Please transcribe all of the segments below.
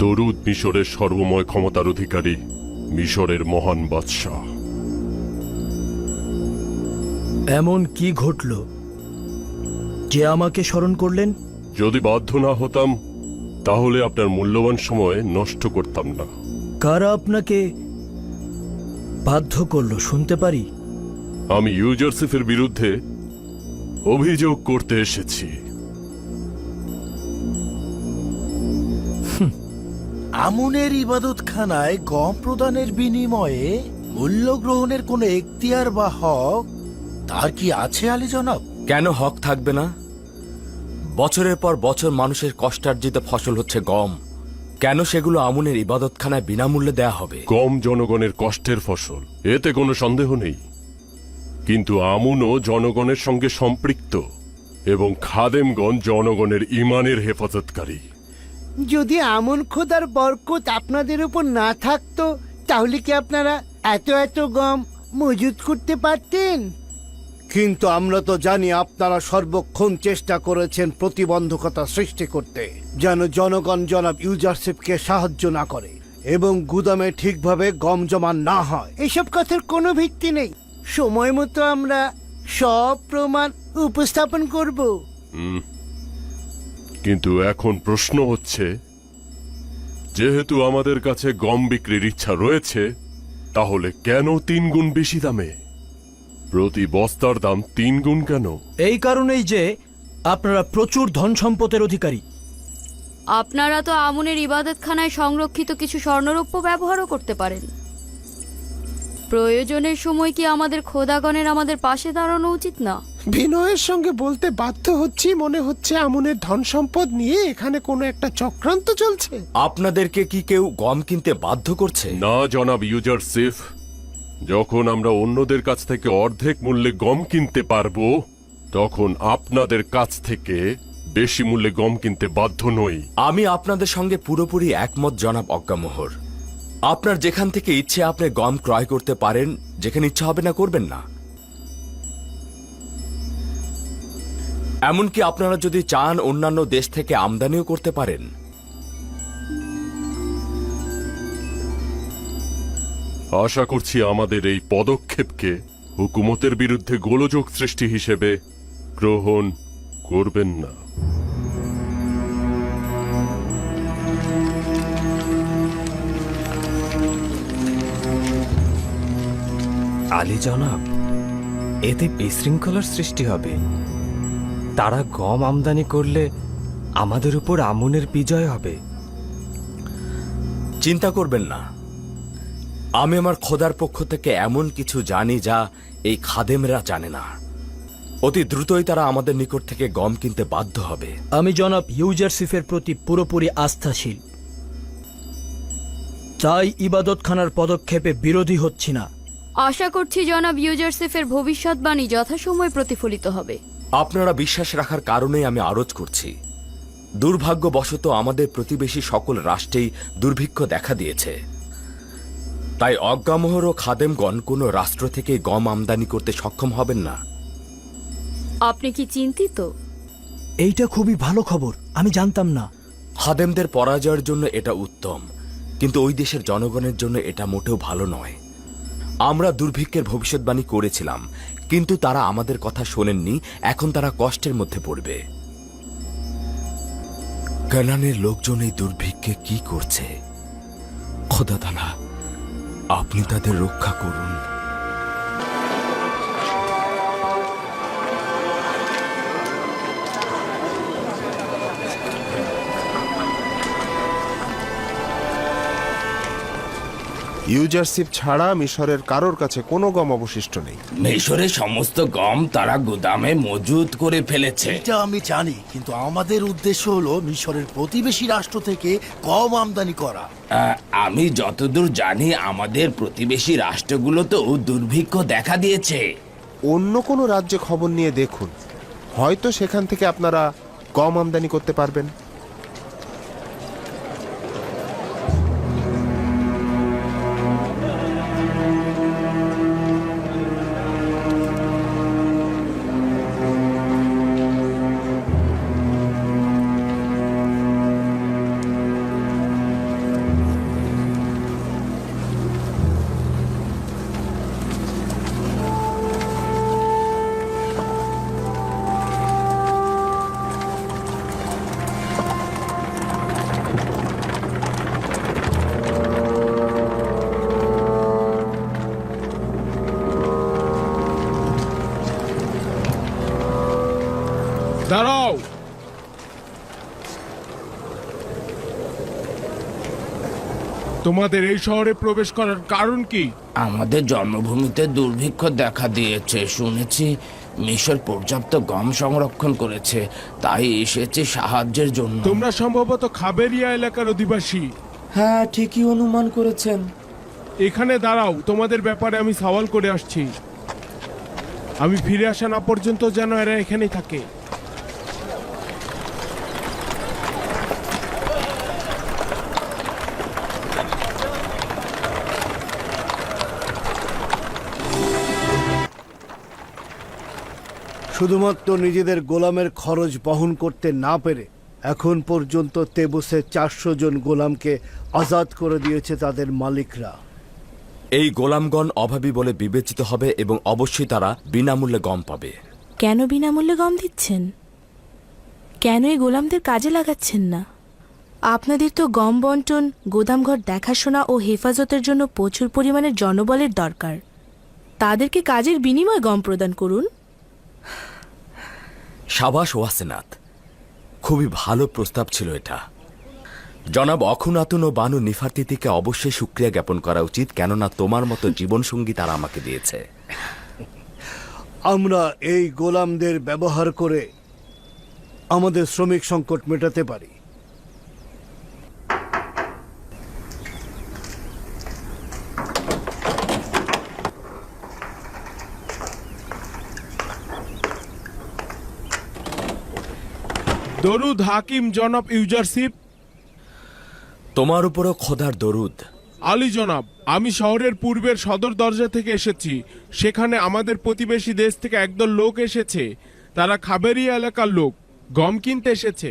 দরুদ মিশরের সর্বময় ক্ষমতার অধিকারী, মিশরের মহান বাদশাহ। এমন কি ঘটল যে আমাকে স্মরণ করলেন? যদি বাধ্য না হতাম তাহলে আপনার মূল্যবান সময় নষ্ট করতাম না। কারা আপনাকে বাধ্য করলো শুনতে পারি? আমি ইউজারসিফের বিরুদ্ধে অভিযোগ করতে এসেছি। আমুনের ইবাদতখানায় গম প্রদানের বিনিময়ে মূল্য গ্রহণের কোনো এখতিয়ার বা হক তার কি আছে আলী জনাব? কেন হক থাকবে না? বছরের পর বছর মানুষের কষ্টার্জিত ফসল হচ্ছে গম, কেন সেগুলো আমুনের ইবাদতখানায় বিনামূল্যে দেয়া হবে? গম জনগণের কষ্টের ফসল, এতে কোনো সন্দেহ নেই, কিন্তু আমুনও জনগণের সঙ্গে সম্পৃক্ত এবং খাদেমগণ জনগণের ঈমানের হেফাজতকারী। যদি আমন খোদার বরকত আপনাদের উপর না থাকতো তাহলে কি আপনারা এত এত গম মজুত করতে পারতেন? কিন্তু আমরা তো জানি আপনারা সর্বক্ষণ চেষ্টা করেছেন প্রতিবন্ধকতা সৃষ্টি করতে, যেন জনগণ জনাব ইউজারশিপকে সাহায্য না করে এবং গুদামে ঠিকভাবে গম জমা না হয়। এসব কথার কোনো ভিত্তি নেই। সময় মতো আমরা সব প্রমাণ উপস্থাপন করব। কিন্তু এখন প্রশ্ন হচ্ছে, যেহেতু আমাদের কাছে গম বিক্রির ইচ্ছা রয়েছে, তাহলে কেন 3 গুণ বেশি দামে? প্রতি বস্তার দাম 3 গুণ কেন? এই কারণেই যে আপনারা প্রচুর ধন সম্পদের অধিকারী। আপনারা তো আমুনের ইবাদতখানায় সংরক্ষিত কিছু স্বর্ণরৌপ্য ব্যবহারও করতে পারেন। প্রয়োজনের সময় কি আমাদের খোদাগণের আমাদের পাশে দাঁড়ানো উচিত না? বিনয়ের সঙ্গে বলতে বাধ্য হচ্ছি, মনে হচ্ছে আমুনের ধন সম্পদ নিয়ে এখানে কোনো একটা চক্রান্ত চলছে। আপনাদেরকে কি কেউ গম কিনতে বাধ্য করছে? না জনাব ইউজারসিফ, যখন আমরা অন্যদের কাছ থেকে অর্ধেক মূল্যে গম কিনতে পারবো, তখন আপনাদের কাছ থেকে বেশি মূল্যে গম কিনতে বাধ্য নই। আমি আপনাদের সঙ্গে পুরোপুরি একমত জনাব অজ্ঞামোহর। আপনার যেখান থেকে ইচ্ছে আপনি গম ক্রয় করতে পারেন, যেখানে ইচ্ছা হবে না করবেন না। এমনকি আপনারা যদি চান অন্যান্য দেশ থেকে আমদানিও করতে পারেন। আশা করছি আমাদের এই পদক্ষেপকে হুকুমতের বিরুদ্ধে গোলযোগ সৃষ্টি হিসেবে গ্রহণ করবেন না। আলী জনাব, এতে বিশৃঙ্খলার সৃষ্টি হবে। তারা গম আমদানি করলে আমাদের উপর আমুনের বিজয় হবে। চিন্তা করবেন না, আমি আমার খোদার পক্ষ থেকে এমন কিছু জানি যা এই খাদেমরা জানে না। অতি দ্রুতই তারা আমাদের নিকট থেকে গম কিনতে বাধ্য হবে। আমি জনাব ইউজারশিফের প্রতি পুরোপুরি আস্থাশীল, তাই ইবাদতখানার পদক্ষেপে বিরোধী হচ্ছি না। আশা করছি জনাব ইউজারসিফের ভবিষ্যৎবাণী যথাসময়ে প্রতিফলিত হবে। আপনারা বিশ্বাস রাখার কারণেই আমি আরজ করছি। দুর্ভাগ্যবশত আমাদের প্রতিবেশী সকল রাষ্ট্রেই দুর্ভিক্ষ দেখা দিয়েছে, তাই অজ্ঞামোহর ও খাদেমগণ কোনো রাষ্ট্র থেকে গম আমদানি করতে সক্ষম হবেন না। আপনি কি চিন্তিত? এইটা খুবই ভালো খবর, আমি জানতাম না। খাদেমদের পরাজয়ের জন্য এটা উত্তম, কিন্তু ওই দেশের জনগণের জন্য এটা মোটেও ভালো নয়। আমরা দুর্ভিক্ষের ভবিষ্যৎবাণী করেছিলাম, কিন্তু তারা আমাদের কথা শোনেননি। এখন তারা কষ্টের মধ্যে পড়বে। কানানের লোকজন এই দুর্ভিক্ষে কি করছে? খোদা তাআলা, আপনি তাদের রক্ষা করুন। ইউজারশিপ ছাড়া মিশরের কারোর কাছে কোনো গম অবশিষ্ট নেই। মিশরের সমস্ত গম তারা গুদামে মজুত করে ফেলেছে। এটা আমি জানি, কিন্তু আমাদের উদ্দেশ্য হলো মিশরের প্রতিবেশী রাষ্ট্র থেকে গম আমদানি করা। আমি যতদূর জানি আমাদের প্রতিবেশী রাষ্ট্রগুলোতেও দুর্ভিক্ষ দেখা দিয়েছে। অন্য কোনো রাজ্যে খবর নিয়ে দেখুন, হয়তো সেখান থেকে আপনারা গম আমদানি করতে পারবেন। দাঁড়াও। তোমাদের এই শহরে প্রবেশ করার কারণ কি? আমাদের জন্মভূমিতে দুর্ভিক্ষ দেখা দিয়েছে শুনেছি। মিশর পর্যাপ্ত গম সংরক্ষণ করেছে, তাই এসেছে সাহায্যের জন্য। তোমরা সম্ভবত খাবেরিয়া এলাকার অধিবাসী। হ্যাঁ, ঠিকই অনুমান করেছেন। এখানে দাঁড়াও, তোমাদের ব্যাপারে আমি সওয়াল করে আসছি। আমি ফিরে আসা না পর্যন্ত যেন এরা এখানেই থাকে। শুধুমাত্র নিজেদের গোলামের খরচ বহন করতে না পেরে এখন পর্যন্ত তেবুসে 400 জন গোলামকে আজাদ করে দিয়েছে তাদের মালিকরা। এই গোলামগণ অভাবী বলে বিবেচিত হবে এবং অবশ্যই তারা বিনামূল্যে গম পাবে। কেন বিনামূল্যে গম দিচ্ছেন? কেন এই গোলামদের কাজে লাগাচ্ছেন না? আপনাদের তো গম বন্টন, গোদামঘর দেখাশোনা ও হেফাজতের জন্য প্রচুর পরিমাণের জনবলের দরকার। তাদেরকে কাজের বিনিময়ে গম প্রদান করুন। সাবাস ওয়াসেনাত, খুবই ভালো প্রস্তাব ছিল এটা। জনাব অখুনাতুন ও বানু নিফারতিতিকে অবশ্যই শুকরিয়া জ্ঞাপন করা উচিত, কেননা তোমার মতো জীবনসঙ্গী তারা আমাকে দিয়েছে। আমরা এই গোলামদের ব্যবহার করে আমাদের শ্রমিক সংকট মেটাতে পারি। দরুদ হাকিম জনাব ইউজারশিপ। তোমার উপরও খোদার দরুদ। আলী জনাব, আমি শহরের পূর্বের সদর দরজা থেকে এসেছি। সেখানে আমাদের প্রতিবেশী দেশ থেকে একদল লোক এসেছে। তারা খাবেরিয়া এলাকার লোক, গম কিনতে এসেছে।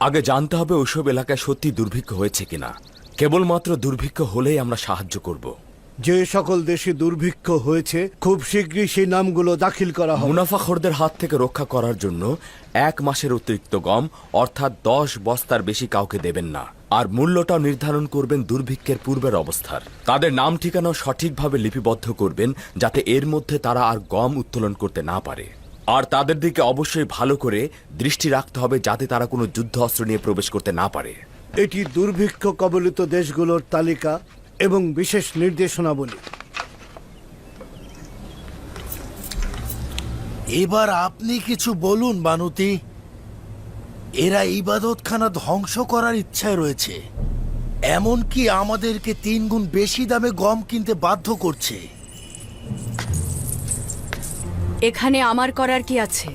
আগে জানতে হবে ওইসব এলাকায় সত্যি দুর্ভিক্ষ হয়েছে কিনা। কেবলমাত্র দুর্ভিক্ষ হলেই আমরা সাহায্য করব। যে সকল দেশে দুর্ভিক্ষ হয়েছে খুব শীঘ্রই সেই নামগুলো দাখিল করা হবে। মুনাফাখোরদের হাত থেকে রক্ষা করার জন্য 1 মাসের অতিরিক্ত গম অর্থাৎ 10 বস্তার বেশি কাউকে দেবেন না। আর মূল্যটাও নির্ধারণ করবেন দুর্ভিক্ষের পূর্বের অবস্থার। তাদের নাম ঠিকানাও সঠিকভাবে লিপিবদ্ধ করবেন, যাতে এর মধ্যে তারা আর গম উত্তোলন করতে না পারে। আর তাদের দিকে অবশ্যই ভালো করে দৃষ্টি রাখতে হবে, যাতে তারা কোনো যুদ্ধ অস্ত্র নিয়ে প্রবেশ করতে না পারে। এটি দুর্ভিক্ষ কবলিত দেশগুলোর তালিকা এবং বিশেষ নির্দেশনাবলী। এবার আপনি কিছু বলুন বানুতি। এরা ইবাদতখানা ধ্বংস করার ইচ্ছায় রয়েছে, এমনকি আমাদেরকে 3 গুণ বেশি দামে গম কিনতে বাধ্য করছে। এখানে আমার করার কি আছে?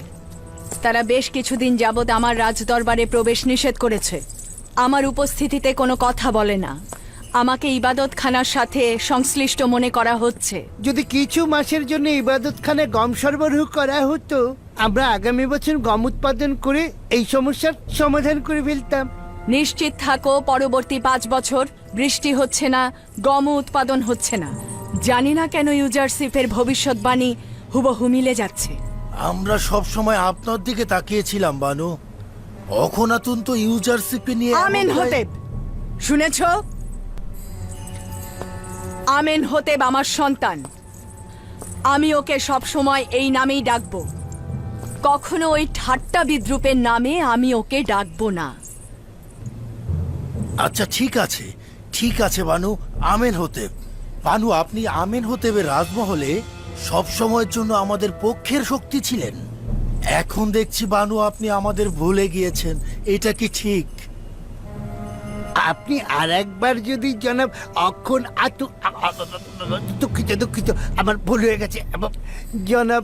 তারা বেশ কিছুদিন যাবৎ আমার রাজদরবারে প্রবেশ নিষেধ করেছে। আমার উপস্থিতিতে কোনো কথা বলে না। আমাকে ইবাদতখানার সাথে সংশ্লিষ্ট মনে করা হচ্ছে। যদি কিছু মাসের জন্য ইবাদতখানায় গম সরবরাহ করা হতো, আমরা আগামী বছর গম উৎপাদন করে এই সমস্যার সমাধান করে ফেলতাম। নিশ্চিত থাকো, পরবর্তী 5 বছর বৃষ্টি হচ্ছে না, গম উৎপাদন হচ্ছে না। জানি না কেন ইউজারশিপের ভবিষ্যৎবাণী হুবহু মিলে যাচ্ছে। আমরা সব সময় আপনার দিকে তাকিয়েছিলাম বানু। অখনাতুন তো ইউজারশিপে নিয়ে আমেন হতেব, শুনেছ? আমেন হতেব আমার সন্তান। আমি ওকে সব সময় এই নামেই ডাকবো। কখনো ওই ঠাট্টা বিদ্রুপের নামে আমি ওকে ডাকবো না। আচ্ছা ঠিক আছে বানু, আমেন হতেব। বানু, আপনি আমেন হতেবের রাজমহলে সব সময়ের জন্য আমাদের পক্ষের শক্তি ছিলেন। এখন দেখছি বানু আপনি আমাদের ভুলে গিয়েছেন। এটা কি ঠিক? আপনি আর একবার যদি জনাব অক্ষণ দুঃখিত, আমার ভুল হয়ে গেছে। জনাব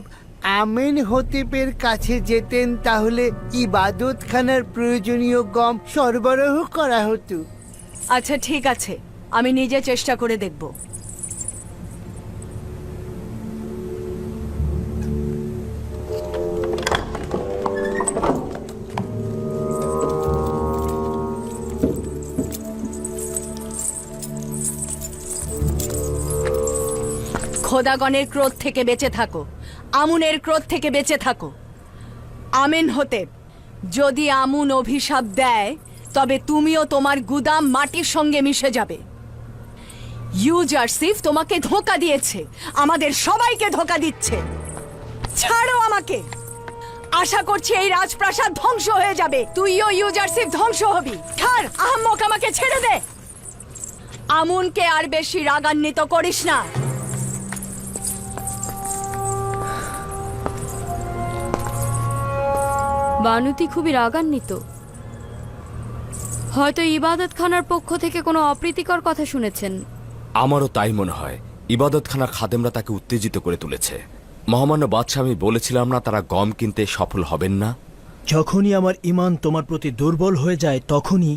আমিন হতিবের কাছে যেতেন, তাহলে ইবাদতখানার প্রয়োজনীয় গম সরবরাহ করা হতো। আচ্ছা ঠিক আছে, আমি নিজে চেষ্টা করে দেখব। খোদাগণের ক্রোধ থেকে বেঁচে থাকো, আমুনের ক্রোধ থেকে বেঁচে থাকো। আমেন হতে, যদি আমুন অভিশাপ দেয় তবে তুমিও তোমার গুদাম মাটির সঙ্গে মিশে যাবে। ইউজারশিপ তোমাকে ধোঁকা দিয়েছে, আমাদের সবাইকে ধোঁকা দিচ্ছে। ছাড়ো আমাকে। আশা করছি এই রাজপ্রাসাদ ধ্বংস হয়ে যাবে, তুইও ইউজারশিপ ধ্বংস হবি। ছাড়, আহম্মক, আমাকে ছেড়ে দে। আমুনকে আর বেশি রাগান্বিত করিস না। বানুতি খুবই রাগান্বিত, হয়তো ইবাদতখানার পক্ষ থেকে কোনো অপ্রীতিকর কথা শুনেছেন। আমারও তাই মনে হয়। ইবাদতখানার খাদেমরা তাকে উত্তেজিত করে তুলেছে। মহামান্য বাদশাহ, আমি বলেছিলাম না তারা গম কিনতে সফল হবেন না? যখনই আমার ঈমান তোমার প্রতি দুর্বল হয়ে যায়, তখনই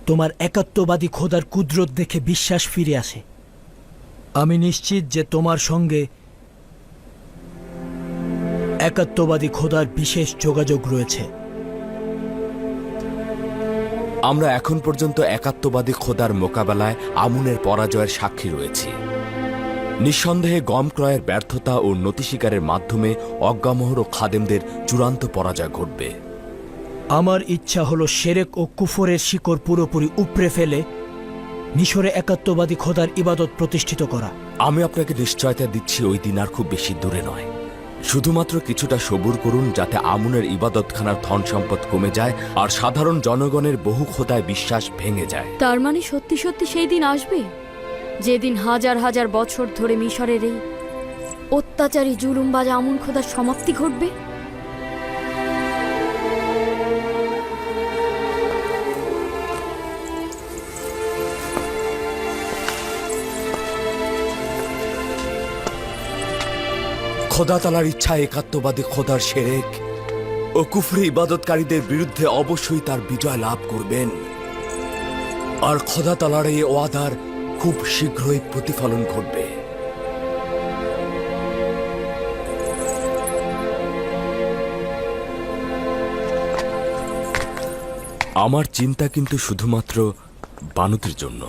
তোমার একাত্মবাদী খোদার কুদরত দেখে বিশ্বাস ফিরে আসে। আমি নিশ্চিত যে তোমার সঙ্গে একাত্মবাদী খোদার বিশেষ যোগাযোগ রয়েছে। আমরা এখন পর্যন্ত একাত্মবাদী খোদার মোকাবেলায় আমুনের পরাজয়ের সাক্ষী রয়েছি। নিঃসন্দেহে গম ক্রয়ের ব্যর্থতা ও নতি স্বীকারের মাধ্যমে অজ্ঞামোহর ও খাদেমদের চূড়ান্ত পরাজয় ঘটবে। আমার ইচ্ছা হলো শিরক ও কুফরের শিকড় পুরোপুরি উপড়ে ফেলে মিশরে একাত্মবাদী খোদার ইবাদত প্রতিষ্ঠিত করা। আমি আপনাকে নিশ্চয়তা দিচ্ছি, ওই দিন আর খুব বেশি দূরে নয়। শুধুমাত্র কিছুটা সবুর করুন, যাতে আমুনের ইবাদতখানার ধন সম্পদ কমে যায় আর সাধারণ জনগণের বহু খোদায় বিশ্বাস ভেঙে যায়। তার মানে সত্যি সত্যি সেই দিন আসবে, যেদিন হাজার হাজার বছর ধরে মিশরের এই অত্যাচারী জুলুমবাজ আমুন খোদার সমাপ্তি ঘটবে। খোদা তালার ইচ্ছা একাত্মবাদী খোদার শিরক ও কুফরি ইবাদতকারীদের বিরুদ্ধে অবশ্যই তার বিজয় লাভ করবেন, আর খোদা তালার এই ওয়াদার খুব শীঘ্রই প্রতিফলন ঘটবে। আমার চিন্তা কিন্তু শুধুমাত্র বানুতির জন্য।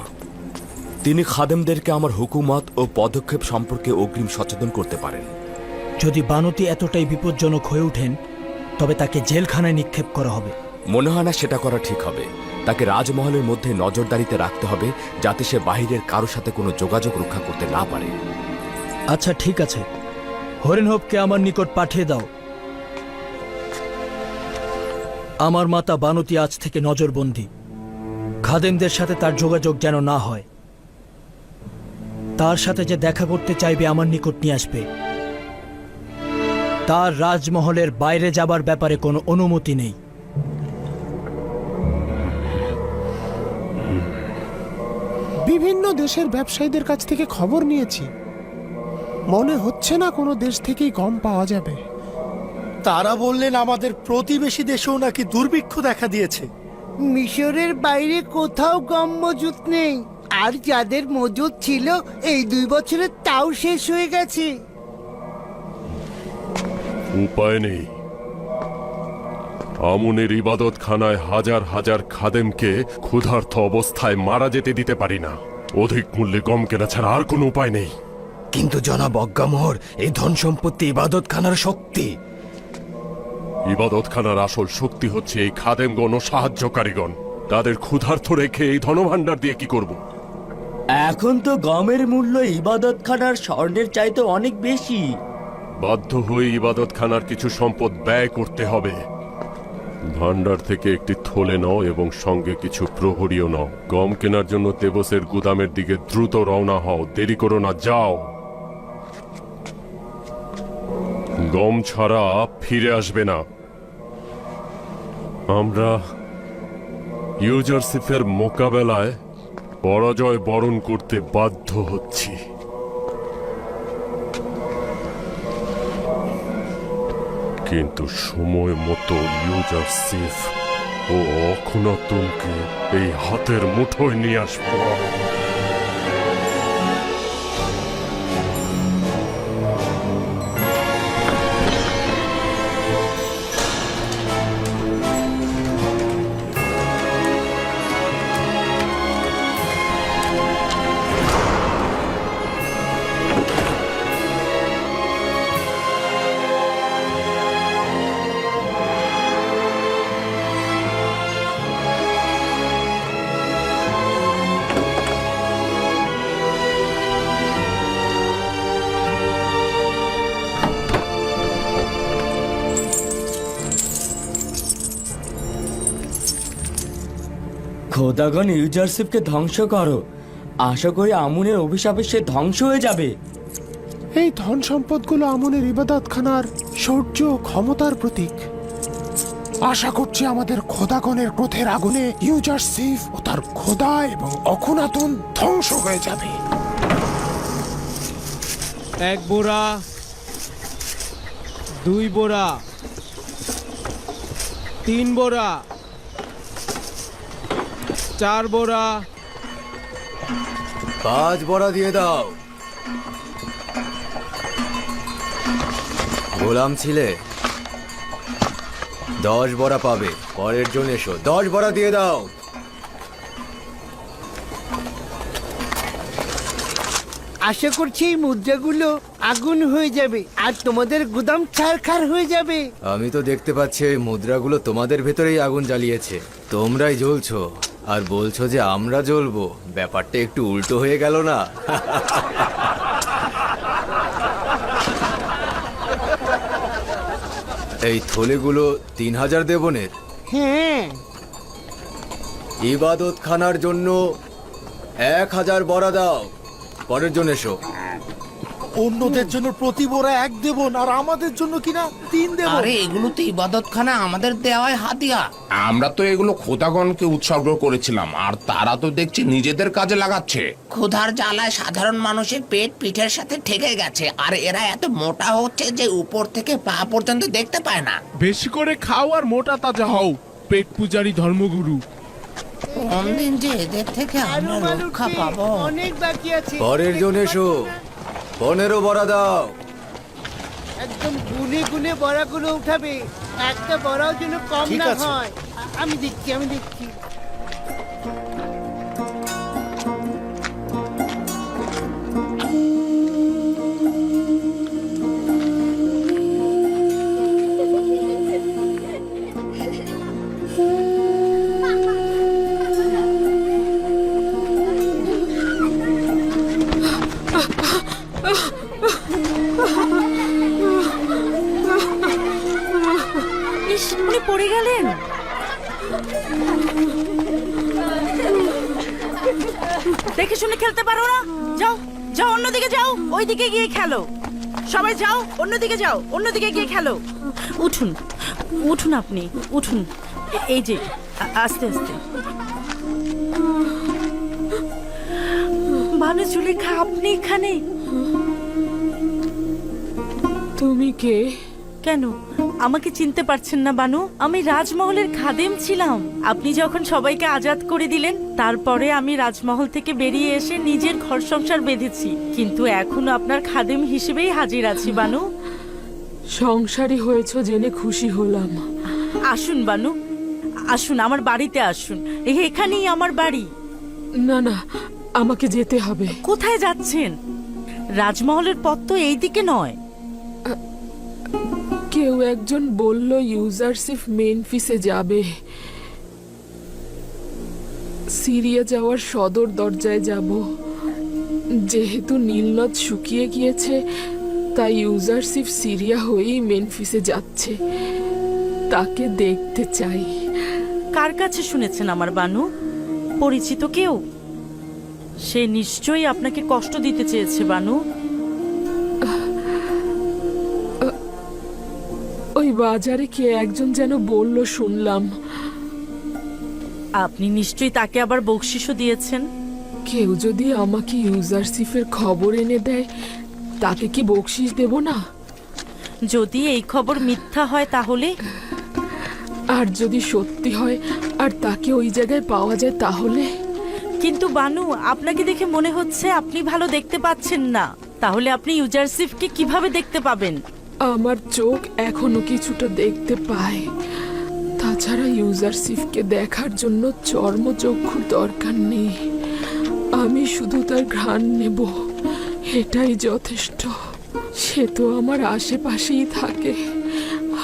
তিনি খাদেমদেরকে আমার হুকুমত ও পদক্ষেপ সম্পর্কে অগ্রিম সচেতন করতে পারেন। যদি বানুতি এতটাই বিপজ্জনক হয়ে ওঠেন, তবে তাকে জেলখানায় নিক্ষেপ করা হবে। মনে হয় না সেটা করা ঠিক হবে। তাকে রাজমহলের মধ্যে নজরদারিতে রাখতে হবে, যাতে সে বাহিরের কারোর সাথে কোনো যোগাযোগ রক্ষা করতে না পারে। আচ্ছা, ঠিক আছে, হরিণহবকে আমার নিকট পাঠিয়ে দাও। আমার মাতা বানুতি আজ থেকে নজরবন্দী। খাদেমদের সাথে তার যোগাযোগ যেন না হয়। তার সাথে যে দেখা করতে চাইবে আমার নিকট নিয়ে আসবে। তার রাজমহলের বাইরে যাবার ব্যাপারে কোনো অনুমতি নেই। বিভিন্ন দেশের ব্যবসায়ীদের কাছ থেকে খবর নিয়েছি, মনে হচ্ছে না কোনো দেশ থেকেই গম পাওয়া যাবে। তারা বললেন আমাদের প্রতিবেশী দেশেও নাকি দুর্ভিক্ষ দেখা দিয়েছে। মিশরের বাইরে কোথাও গম মজুত নেই, আর যাদের মজুত ছিল এই 2 বছরে তাও শেষ হয়ে গেছে। উপায় নেই। আমুনের ইবাদতখানায় হাজার হাজার খাদেমকে ক্ষুধার্ত অবস্থায় মারা যেতে দিতে পারি না। অধিক মূল্যে গম কেনা ছাড়া আর কোনো উপায় নেই। কিন্তু জনাব অজ্ঞামোহর, এই ধন সম্পত্তি ইবাদতখানার শক্তি। ইবাদতখানার আসল শক্তি হচ্ছে এই খাদেমগণ ও সাহায্যকারীগণ। তাদের ক্ষুধার্ত রেখে এই ধনভাণ্ডার দিয়ে কি করব? এখন তো গমের মূল্য ইবাদতখানার স্বর্ণের চাইতে অনেক বেশি। বাধ্য হয়ে ইবাদতখানার কিছু সম্পদ ব্যয় করতে হবে। ভান্ডার থেকে একটি থলে নাও এবং সঙ্গে কিছু প্রহরীও নাও। গম কেনার জন্য তেবসের গুদামের দিকে দ্রুত রওনা হও, দেরি করো না, যাও। গম ছাড়া ফিরে আসবে না। আমরা ইউজারশিপের মোকাবেলায় পরাজয় বরণ করতে বাধ্য হচ্ছি। কিন্তু সময় মতো ইউজারশিপ ও অখুনাতুনকে এই হাতের মুঠোয় নিয়ে আসবো। খোদাগণ ইউজারশিপকে ধ্বংস করো। আশা করি আমুনের অভিশাপে সে ধ্বংস হয়ে যাবে। এই ধন সম্পদগুলো আমনের ইবাদতখানার শৌর্য ও ক্ষমতার প্রতীক। আশা করছি আমাদের খোদাগণের ক্রোধের আগুনে ইউজারশিপ ও তার খোদা এবং অখুনাতন ধ্বংস হয়ে যাবে। 1 বোরা, 2 বোরা, 3 বোরা, 4 বোরা, 5 বড়া দিয়ে দাও। গোলাম ছিলে 10 বড়া পাবে। পরের জন এসো, 10 বড়া দিয়ে দাও। আশা করছি এই মুদ্রাগুলো আগুন হয়ে যাবে আর তোমাদের গুদাম ছারখার হয়ে যাবে। আমি তো দেখতে পাচ্ছি এই মুদ্রাগুলো তোমাদের ভেতরেই আগুন জ্বালিয়েছে। তোমরাই জ্বলছো আর বলছো যে আমরা জ্বলবো। ব্যাপারটা একটু উল্টো হয়ে গেল না? এই থলেগুলো 3000 দেবনের। হ্যাঁ, ইবাদত খানার জন্য 1000 বড়া দাও। পরের জন এসো। অন্যদের জন্য প্রতি বোরা 1 দেবন আর আমাদের জন্য কিনা 3 দেবন। আরে এগুলো তো ইবাদতখানা আমাদের দেওয়ায় হাতিয়া। আমরা তো এগুলো খোদাগণকে উৎসর্গ করেছিলাম, আর তারা তো দেখছি নিজেদের কাজে লাগাচ্ছে। ক্ষুধার জ্বালায় সাধারণ মানুষের পেট পিঠের সাথে ঠেকে গেছে, আর এরা এত মোটা হচ্ছে যে উপর থেকে পা পর্যন্ত দেখতে পায় না। বেশি করে খাও আর মোটা তাজা হও, পেট পূজারী ধর্মগুরু। কোন দিন যে এদের থেকে আমরা রক্ষা পাবো। অনেক বাকি আছে। পরের জন এসো। 15 বড়া দাও। একদম গুনে গুনে বড়াগুলো উঠাবে, একটা বড়াও যেন কম ঠিক না আছে। হয়। আমি দেখছি। ইস, উনি পড়ে গেলেন। দেখে শুনে খেলতে পারো না? যাও যাও, অন্যদিকে যাও, ওইদিকে গিয়ে খেলো। সবাই যাও, অন্যদিকে যাও, অন্যদিকে গিয়ে খেলো। উঠুন উঠুন, আপনি উঠুন। এই যে আস্তে আস্তে। বানু জুলেখা, আপনি এখানে? তুমি কে? কেন আমাকে চিনতে পারছেন না বানু? আমি রাজমহলের খাদেম ছিলাম। আপনি যখন সবাইকে আজাদ করে দিলেন, তারপরে আমি রাজমহল থেকে বেরিয়ে এসে নিজের ঘর সংসার বেঁধেছি, কিন্তু এখনো আপনার খাদেম হিসেবেই হাজির আছি বানু। সংসারী হয়েছ জেনে খুশি হলাম। আসুন বানু, আসুন আমার বাড়িতে আসুন। এখানেই আমার বাড়ি। না না, আমাকে যেতে হবে। কোথায় যাচ্ছেন? রাজমহলের পথ তো এইদিকে নয়। কেউ একজন বলল ইউজারশিপ মেনফিসে যাবে। সিরিয়া যাওয়ার সদর দরজায় যাব। যেহেতু নীলনদ শুকিয়ে গিয়েছে, তাই ইউজারশিপ সিরিয়া হয়েই মেনফিসে যাচ্ছে। তাকে দেখতে চাই। কার কাছে শুনেছেন আমার বানু? পরিচিত কেউ? সে নিশ্চয়ই আপনাকে কষ্ট দিতে চেয়েছে বানু। ওই বাজারে কে একজন যেন বলল, শুনলাম। আপনি নিশ্চয়ই তাকে আবার বকশিশও দিয়েছেন। কেউ যদি আমাকে ইউজারশিপের খবর এনে দেয়, তাকে কি বকশিশ দেব না? যদি এই খবর মিথ্যা হয় তাহলে? আর যদি সত্যি হয় আর তাকে ওই জায়গায় পাওয়া যায় তাহলে? কিন্তু বানু, আপনাকে দেখে মনে হচ্ছে আপনি ভালো দেখতে পাচ্ছেন না। তাহলে আপনি ইউজারশিপকে কিভাবে দেখতে পাবেন? আমার চোখ এখনো কিছুটা দেখতে পায়। তাছাড়া ইউজারশিপকে দেখার জন্য চর্মচক্ষুর দরকার নেই। আমি শুধু তার ঘ্রাণ নেব, এটাই যথেষ্ট। সে তো আমার আশেপাশেই থাকে।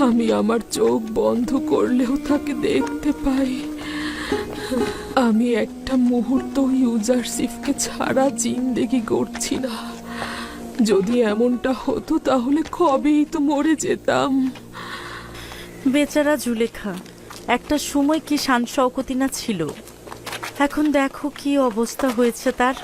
আমি আমার চোখ বন্ধ করলেও তাকে দেখতে পাই। আমি একটা মুহূর্ত ইউজারশিপকে ছাড়া জিন্দেগি করছি না। যদি এমনটা হতো তাহলে কবেই তো মরে যেতাম। বেচারা জুলেখা, একটা সময় কি শান শওকতি না ছিল। এখন দেখো কি অবস্থা হয়েছে তার।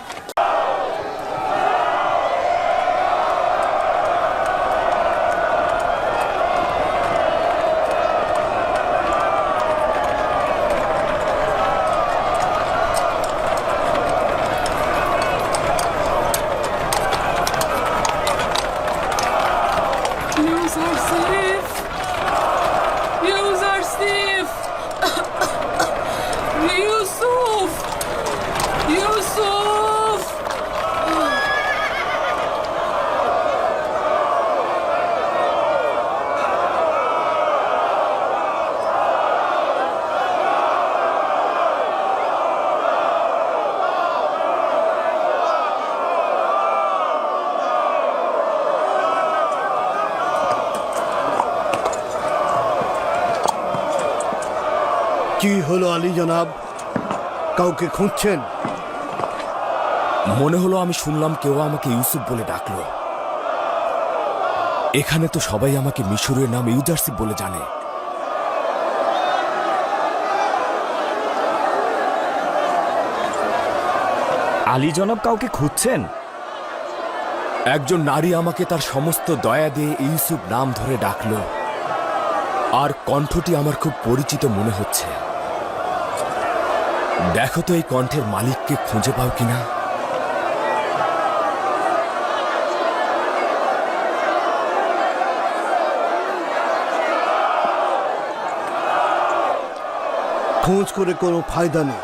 কি হলো আলী জনাব, কাউকে খুঁজছেন? মনে হলো আমি শুনলাম কেউ আমাকে ইউসুফ বলে ডাকলো। এখানে তো সবাই আমাকে মিশরের নাম ইউজারসিফ বলে জানে। আলী জনাব কাউকে খুঁজছেন? একজন নারী আমাকে তার সমস্ত দয়া দিয়ে ইউসুফ নাম ধরে ডাকলো, আর কণ্ঠটি আমার খুব পরিচিত মনে হচ্ছে। দেখো তো এই কণ্ঠের মালিককে খুঁজে পাও কিনা। খোঁজ করে কোনো ফায়দা নেই।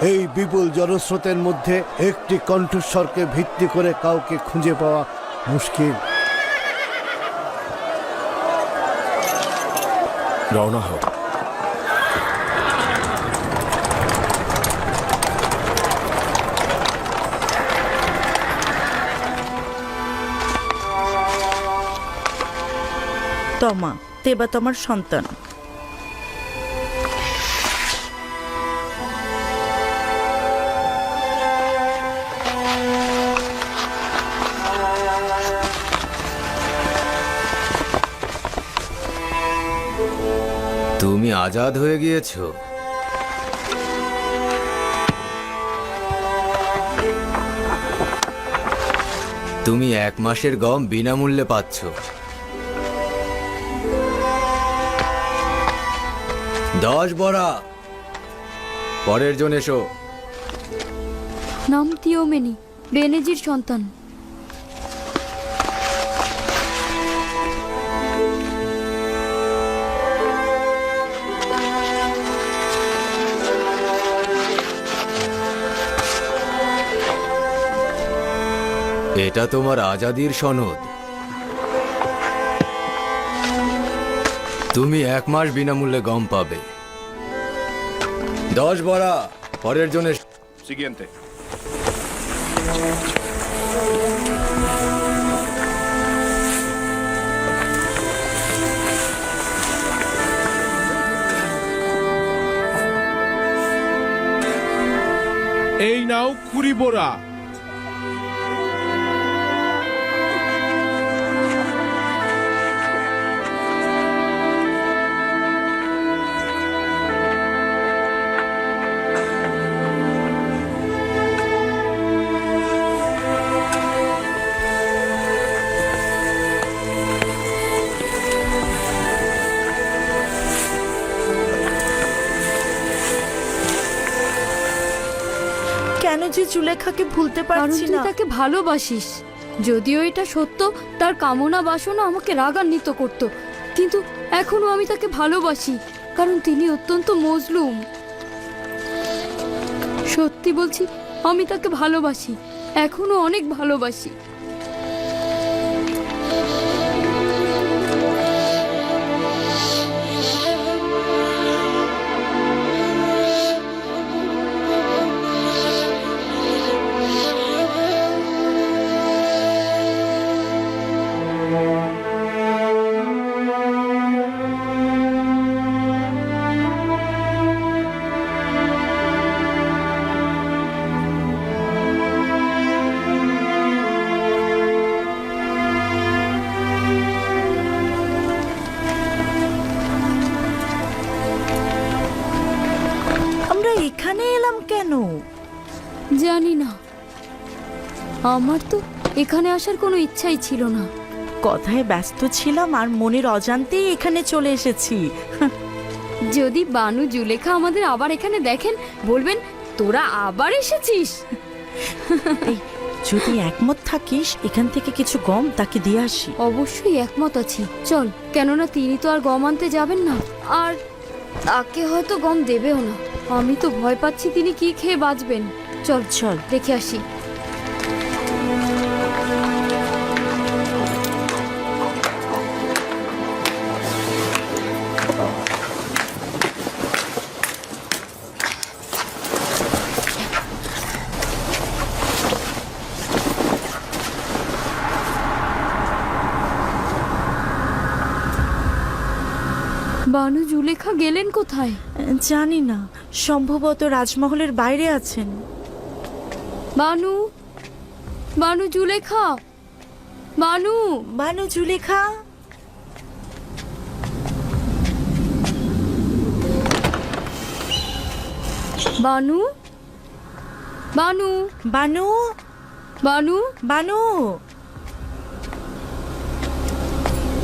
এই বিপুল জনস্রোতের মধ্যে একটি কণ্ঠস্বরকে ভিত্তি করে কাউকে খুঁজে পাওয়া মুশকিল। রওনা হোক। তমা তেবা তোমার সন্তান। তুমি আজাদ হয়ে গিয়েছো। তুমি 1 মাসের গম বিনামূল্যে পাচ্ছ। 10 বড়া। পরের জন এসো। নাম তিওমেনি, বেনেজির সন্তান। এটা তোমার আজাদির সনদ। তুমি 1 মাস বিনামূল্যে গম পাবে। 10 বড়া। পরের জনের Siguiente. এই নাও কুড়ি বোরা। কেন যে জুলেখাকে ভুলতে কারণ পারছি তুই না। তাকে ভালোবাসিস। যদিও এটা সত্য, তার কামনা বাসনা আমাকে রাগান্বিত করত, কিন্তু এখনো আমি তাকে ভালোবাসি, কারণ তিনি অত্যন্ত মজলুম। সত্যি বলছি, আমি তাকে ভালোবাসি, এখনো অনেক ভালোবাসি। আমরা এখানে এলাম কেন? আমার তো এখানে আসার কোনো ইচ্ছাই ছিল না। কথায় ব্যস্ত ছিলাম আর মনের অজান্তেই এখানে চলে এসেছি। যদি বানু জুলেখা আমাদের আবার এখানে দেখেন, বলবেন তোরা আবার এসেছিস। এই, যদি একমত থাকিস এখান থেকে কিছু গম তাকে দিয়ে আসি। অবশ্যই একমত আছি, চল। কেননা তিনি তো আর গম আনতে যাবেন না, আর তাকে হয়তো গম দেবেও না। আমি তো ভয় পাচ্ছি তিনি কি খেয়ে বাঁচবেন। চল চল দেখে আসি। বানু জুলেখা গেলেন কোথায়? জানি না, সম্ভবত রাজমহলের বাইরে আছেন। বানু, বানু জুলেখা, বানু, বানু জুলেখা। বানু, বানু, বানু, বানু, বানু,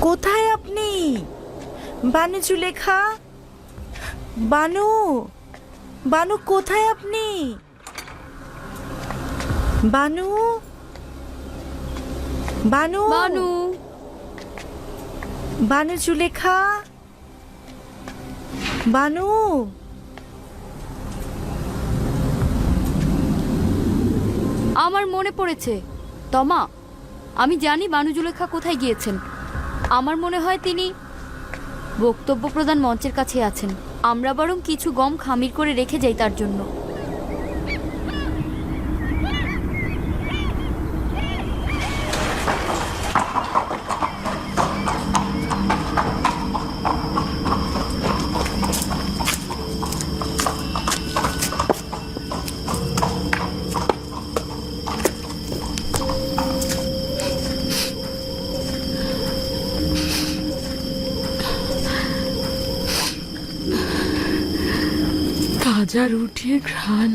কোথায় আপনি? বানু জুলেখা, বানু, বানু কোথায় আপনি? বানু, বানু, বানু, বানু জুলেখা, বানু। আমার মনে পড়েছে তমা, আমি জানি বানু জুলেখা কোথায় গিয়েছেন। আমার মনে হয় তিনি বক্তব্য প্রদান মঞ্চের কাছে আছেন। আমরা বরং কিছু গম খামির করে রেখে যাই তার জন্য। তাজা রুটির ঘ্রাণ।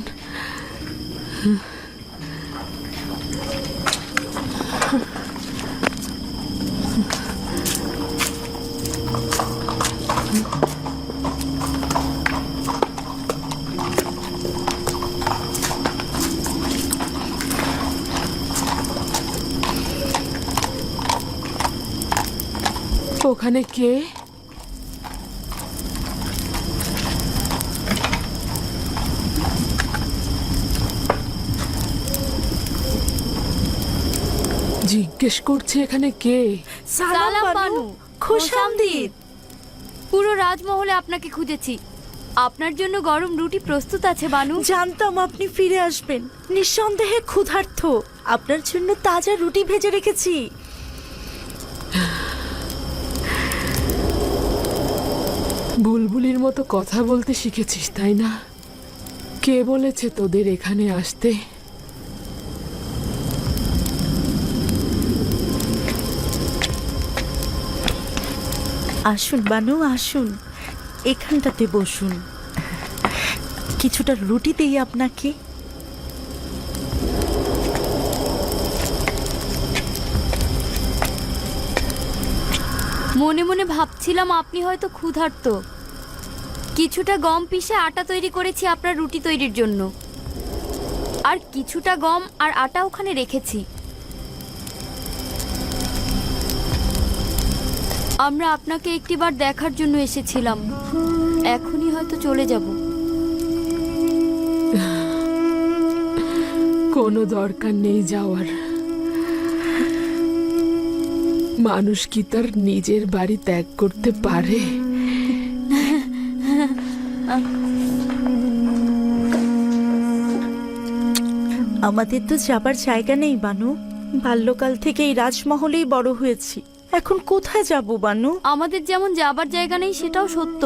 ওখানে কে? জিজ্ঞেস করছে এখানে কে? সালাম বানু, খোশামদিদ। পুরো রাজমহলে আপনাকে খুঁজেছি। আপনার জন্য গরম রুটি প্রস্তুত আছে বানু। জানতাম আপনি ফিরে আসবেন। নিঃসন্দেহে ক্ষুধার্ত, আপনার জন্য তাজা রুটি ভেজে রেখেছি। বুলবুলির মতো কথা বলতে শিখেছিস তাই না? কে বলেছে তোদের এখানে আসতে? আসুন বানু, আসুন, এখানটাতে বসুন। কিছুটা রুটি দেই আপনাকে। মনে মনে ভাবছিলাম আপনি হয়তো ক্ষুধার্ত। কিছুটা গম পিষে আটা তৈরি করেছি আপনার রুটি তৈরির জন্য, আর কিছুটা গম আর আটা ওখানে রেখেছি। আমরা আপনাকে একটিবার দেখার জন্য এসেছিলাম, এখনই হয়তো চলে যাব। কোনো দরকার নেই যাওয়ার। মানুষ কি তার নিজের বাড়ি ত্যাগ করতে পারে? আমাদের তো যাবার জায়গা নেই বানু। বাল্যকাল থেকে এই রাজমহলেই বড় হয়েছি, এখন কোথায় যাব বানু? আমাদের যেমন যাবার জায়গা নেই সেটাও সত্য,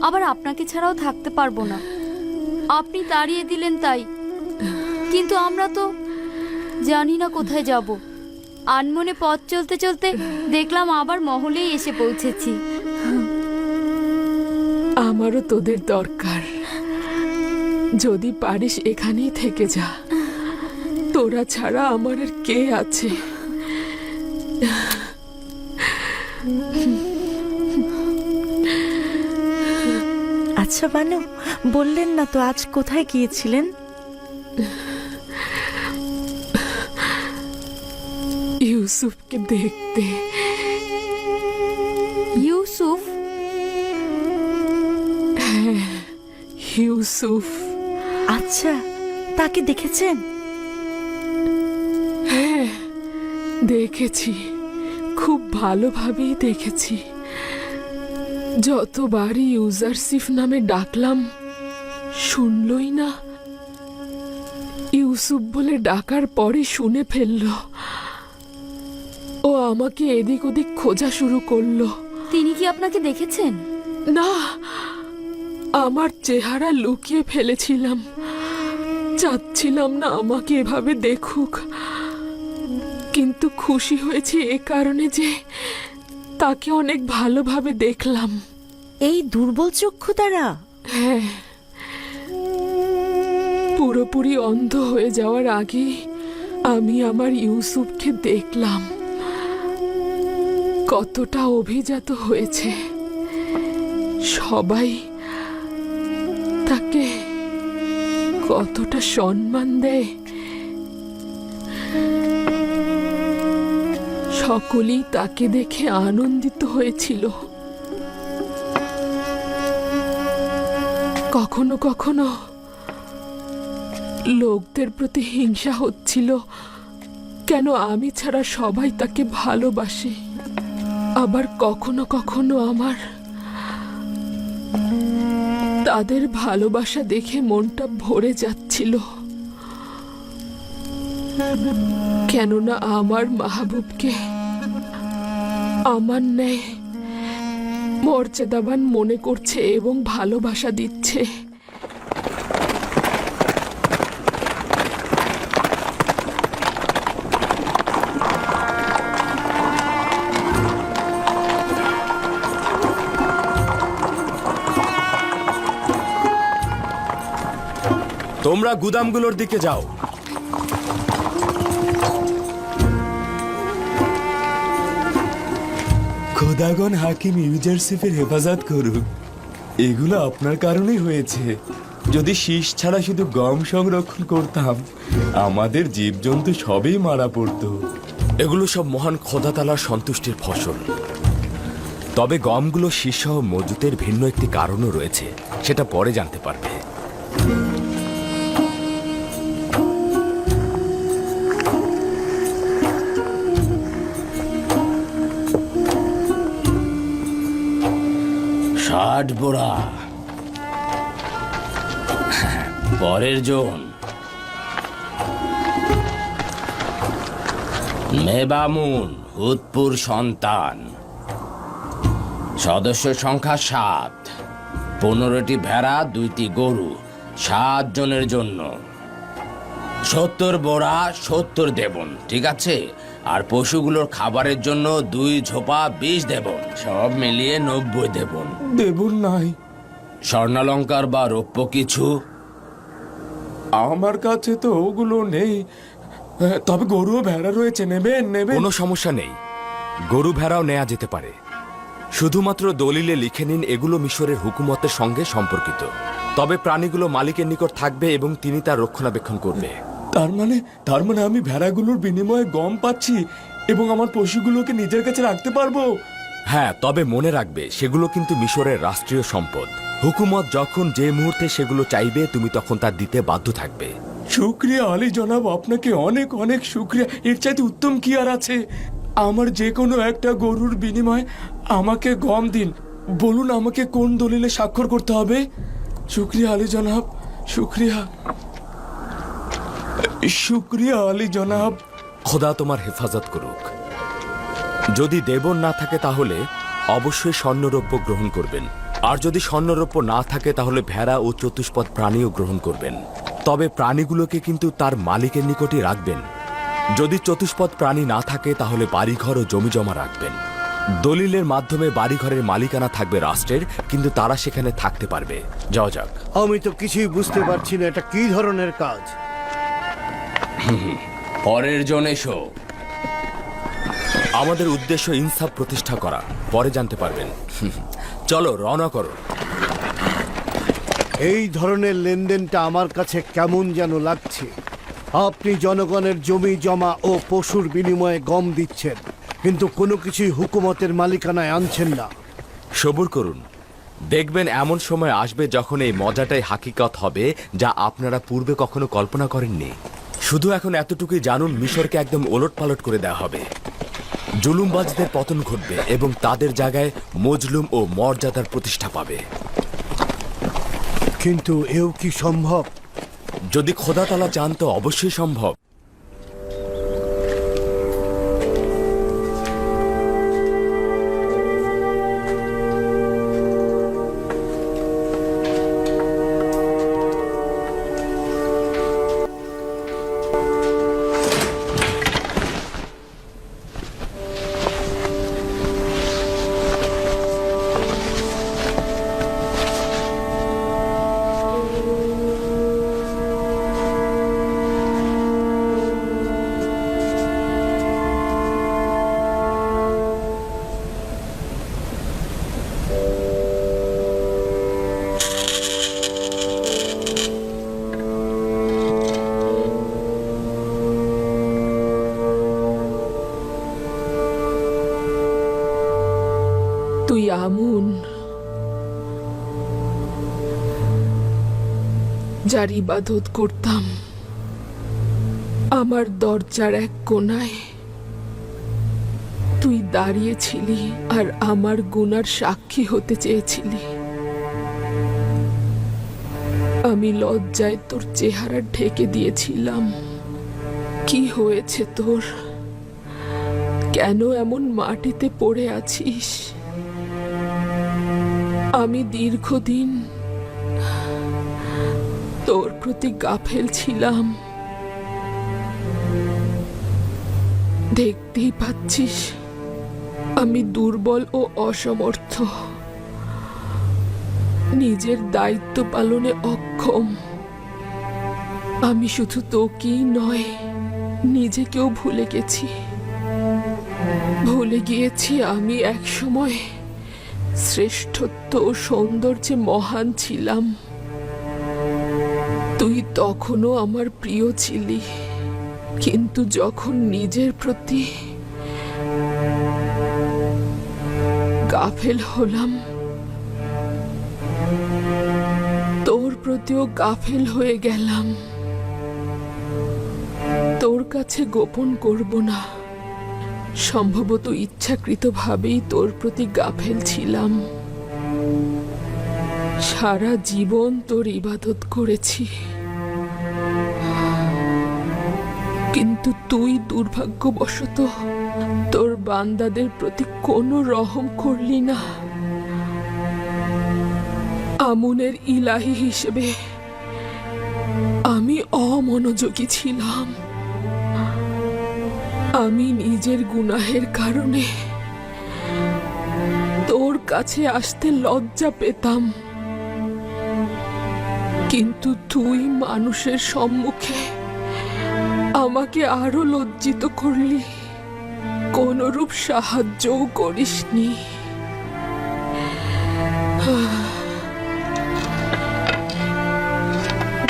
আবার আপনাকে ছাড়াও থাকতে পারবো না। আপনি তাড়িয়ে দিলেন তাই, কিন্তু আমরা তো জানি না কোথায় যাব। আনমনে পথ চলতে চলতে দেখলাম আবার মহলেই এসে পৌঁছেছি। আমারও তোদের দরকার, যদি পারিস এখানেই থেকে যা। তোরা ছাড়া আমার আর কে আছে? আচ্ছা বানু, বললেন না তো আজ কোথায় গিয়েছিলেন? ইউসুফকে দেখতে। ইউসুফ? হ্যাঁ, ইউসুফ। আচ্ছা, তাকে দেখেছেন? হ্যাঁ, দেখেছি, খুব ভালোভাবেই দেখেছি। যতবারই ইউজারসিফ নামে ডাকলাম শুনলই না। ইউসুফ বলে ডাকার পরে শুনে ফেলল। ও আমাকে এদিক ওদিক খোঁজা শুরু করলো। তিনি কি আপনাকে দেখেছেন? না, আমার চেহারা লুকিয়ে ফেলেছিলাম। চাচ্ছিলাম না আমাকে এভাবে দেখুক, কিন্তু খুশি হয়েছে এ কারণে যে তাকে অনেক ভালোভাবে দেখলাম। এই দুর্বল চক্ষু দ্বারা? হ্যাঁ, পুরোপুরি অন্ধ হয়ে যাওয়ার আগে আমি আমার ইউসুফকে দেখলাম। কতটা অভিজাত হয়েছে, সবাই তাকে কতটা সম্মান দেয়। সকলেই তাকে দেখে আনন্দিত হয়েছিল। কখনো কখনো লোকদের প্রতি হিংসা হচ্ছিল, কেন আমি ছাড়া সবাই তাকে ভালোবাসে। আবার কখনো কখনো আমার তাদের ভালোবাসা দেখে মনটা ভরে যাচ্ছিল, কেননা আমার মাহবুবকে আমার ন্যায় মর্যাদাবান মনে করছে এবং ভালোবাসা দিচ্ছে। তোমরা গুদামগুলোর দিকে যাও। খোদাগণ হাকিম ইউজারসিফের হেফাজত করুক। এগুলো আপনার কারণেই হয়েছে। যদি শীষ ছাড়া শুধু গম সংরক্ষণ করতাম, আমাদের জীবজন্তু সবই মারা পড়তো। এগুলো সব মহান খোদাতালার সন্তুষ্টির ফসল। তবে গমগুলো শীর্ষসহ মজুতের ভিন্ন একটি কারণও রয়েছে, সেটা পরে জানতে পারবে। ষাট বোড়া পরের জন। মেবামুন উৎপুর সন্তান। সদস্য সংখ্যা 7, 15টি ভেড়া, 2টি গরু, 7 জনের জন্য। 70 বোড়া, 70 দেবন, ঠিক আছে? আর পশুগুলোর খাবারের জন্য 2 ঝোপা 20 দেবন, সব মিলিয়ে 90 দেবন। দেবন নাই। স্বর্ণালঙ্কার বা রৌপ্য কিছু? আমার কাছে তো ওগুলো নেই, তবে গরু ও ভেড়া রয়েছে। নেবেন? কোনো সমস্যা নেই, গরু ভেড়াও নেওয়া যেতে পারে। শুধুমাত্র দলিলে লিখে নিন এগুলো মিশরের হুকুমতের সঙ্গে সম্পর্কিত। তবে প্রাণীগুলো মালিকের নিকট থাকবে এবং তিনি তার রক্ষণাবেক্ষণ করবে। তার মানে আমি ভেড়াগুলোর বিনিময়ে গম পাচ্ছি এবং আমার পশুগুলোকে নিজের কাছে রাখতে পারবো? হ্যাঁ, তবে মনে রাখবে সেগুলো কিন্তু মিশরের রাষ্ট্রীয় সম্পদ। হুকুমত যখন যে মুহূর্তে সেগুলো চাইবে তুমি তখন তা দিতে বাধ্য থাকবে। শুক্রিয়া আলী জনাব, আপনাকে অনেক অনেক শুক্রিয়া। এর চাইতে উত্তম কি আর আছে? আমার যে কোনো একটা গরুর বিনিময়ে আমাকে গম দিন। বলুন আমাকে কোন দলিলে স্বাক্ষর করতে হবে? শুক্রিয়া আলী জনাব, শুক্রিয়া। শুক্রিয়া আলী জনাব। খোদা তোমার হেফাজত করুক। যদি দেবন না থাকে তাহলে অবশ্যই স্বর্ণরৌপ্য গ্রহণ করবেন, আর যদি স্বর্ণরৌপ্য না থাকে তাহলে ভেড়া ও চতুষ্পদ প্রাণীও গ্রহণ করবেন। তবে প্রাণীগুলোকে কিন্তু তার মালিকের নিকটই রাখবেন। যদি চতুষ্পদ প্রাণী না থাকে তাহলে বাড়িঘর ও জমি জমা রাখবেন। দলিলের মাধ্যমে বাড়িঘরের মালিকানা থাকবে রাষ্ট্রের, কিন্তু তারা সেখানে থাকতে পারবে। যাওয়া যাক। আমি তো কিছুই বুঝতে পারছি না, এটা কি ধরনের কাজ? পরের জন এসো। আমাদের উদ্দেশ্য ইনসাফ প্রতিষ্ঠা করা, পরে জানতে পারবেন। চলো রওনা করো। এই ধরনের লেনদেনটা আমার কাছে কেমন যেন লাগছে। আপনি জনগণের জমি জমা ও পশুর বিনিময়ে গম দিচ্ছেন, কিন্তু কোনো কিছুই হুকুমতের মালিকানায় আনছেন না। সবুর করুন, দেখবেন এমন সময় আসবে যখন এই মজাটাই হাকিকত হবে, যা আপনারা পূর্বে কখনো কল্পনা করেননি। শুধু এখন এতটুকুই জানুন, মিশরকে একদম ওলটপালট করে দেওয়া হবে। জুলুমবাজদের পতন ঘটবে এবং তাদের জায়গায় মজলুম ও মর্যাদার প্রতিষ্ঠা পাবে। কিন্তু এও কি সম্ভব? যদি খোদা তাআলা চান তো অবশ্যই সম্ভব। তুই আমুন, যার ইবাদত করতাম। আমার দরজার এক কোণায় তুই দাঁড়িয়েছিলি আর আমার গুনার সাক্ষী হতে চেয়েছিলি। আমি লজ্জায় তোর চেহারা ঢেকে দিয়েছিলাম। কি হয়েছে তোর? কেন এমন মাটিতে পড়ে আছিস? আমি দীর্ঘদিন তোর প্রতি গাফেল ছিলাম। দেখতেই পাচ্ছিস আমি দুর্বল ও অসমর্থ, নিজের দায়িত্ব পালনে অক্ষম। আমি শুধু তোকেই নয়, নিজেকেও ভুলে গেছি। ভুলে গিয়েছি আমি একসময় শ্রেষ্ঠত্ব ও সৌন্দর্যে মহান ছিলাম। তুই তখনও আমার প্রিয় ছিলি, কিন্তু যখন নিজের প্রতি গাফেল হলাম, তোর প্রতিও গাফেল হয়ে গেলাম। তোর কাছে গোপন করব না, সম্ভবত ইচ্ছাকৃতভাবেই তোর প্রতি গাফেল ছিলাম। সারা জীবন তোর ইবাদত করেছি, কিন্তু তুই দুর্ভাগ্যবশত তোর বান্দাদের প্রতি কোনো রহম করলি না। আমুনের ইলাহি হিসেবে আমি অমনোযোগী ছিলাম। আমি নিজের গুনাহের কারণে তোর কাছে আসতে লজ্জা পেতাম, কিন্তু তুই মানুষের সম্মুখে আমাকে আরো লজ্জিত করলি, কোনরূপ সাহায্যও করিসনি।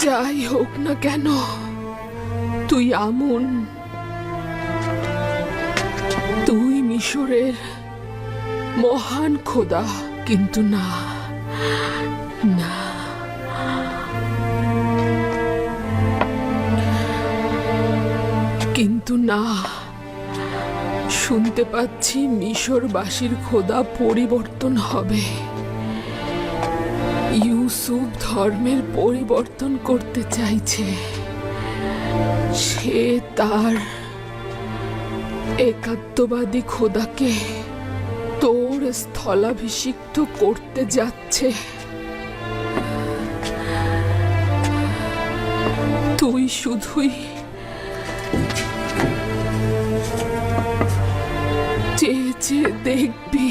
যাই হোক না কেন, তুই আমুন, তুই মিশরের মহান খোদা, কিন্তু না না, কিন্তু না, শুনতে পাচ্ছি মিশরবাসীর খোদা পরিবর্তন হবে। ইউসুফ ধর্মের পরিবর্তন করতে চাইছে। সে তার একাত্মবাদী খোদাকে তোর স্থলাভিষিক্ত করতে যাচ্ছে। তুই শুধুই চেয়ে চেয়ে দেখবি।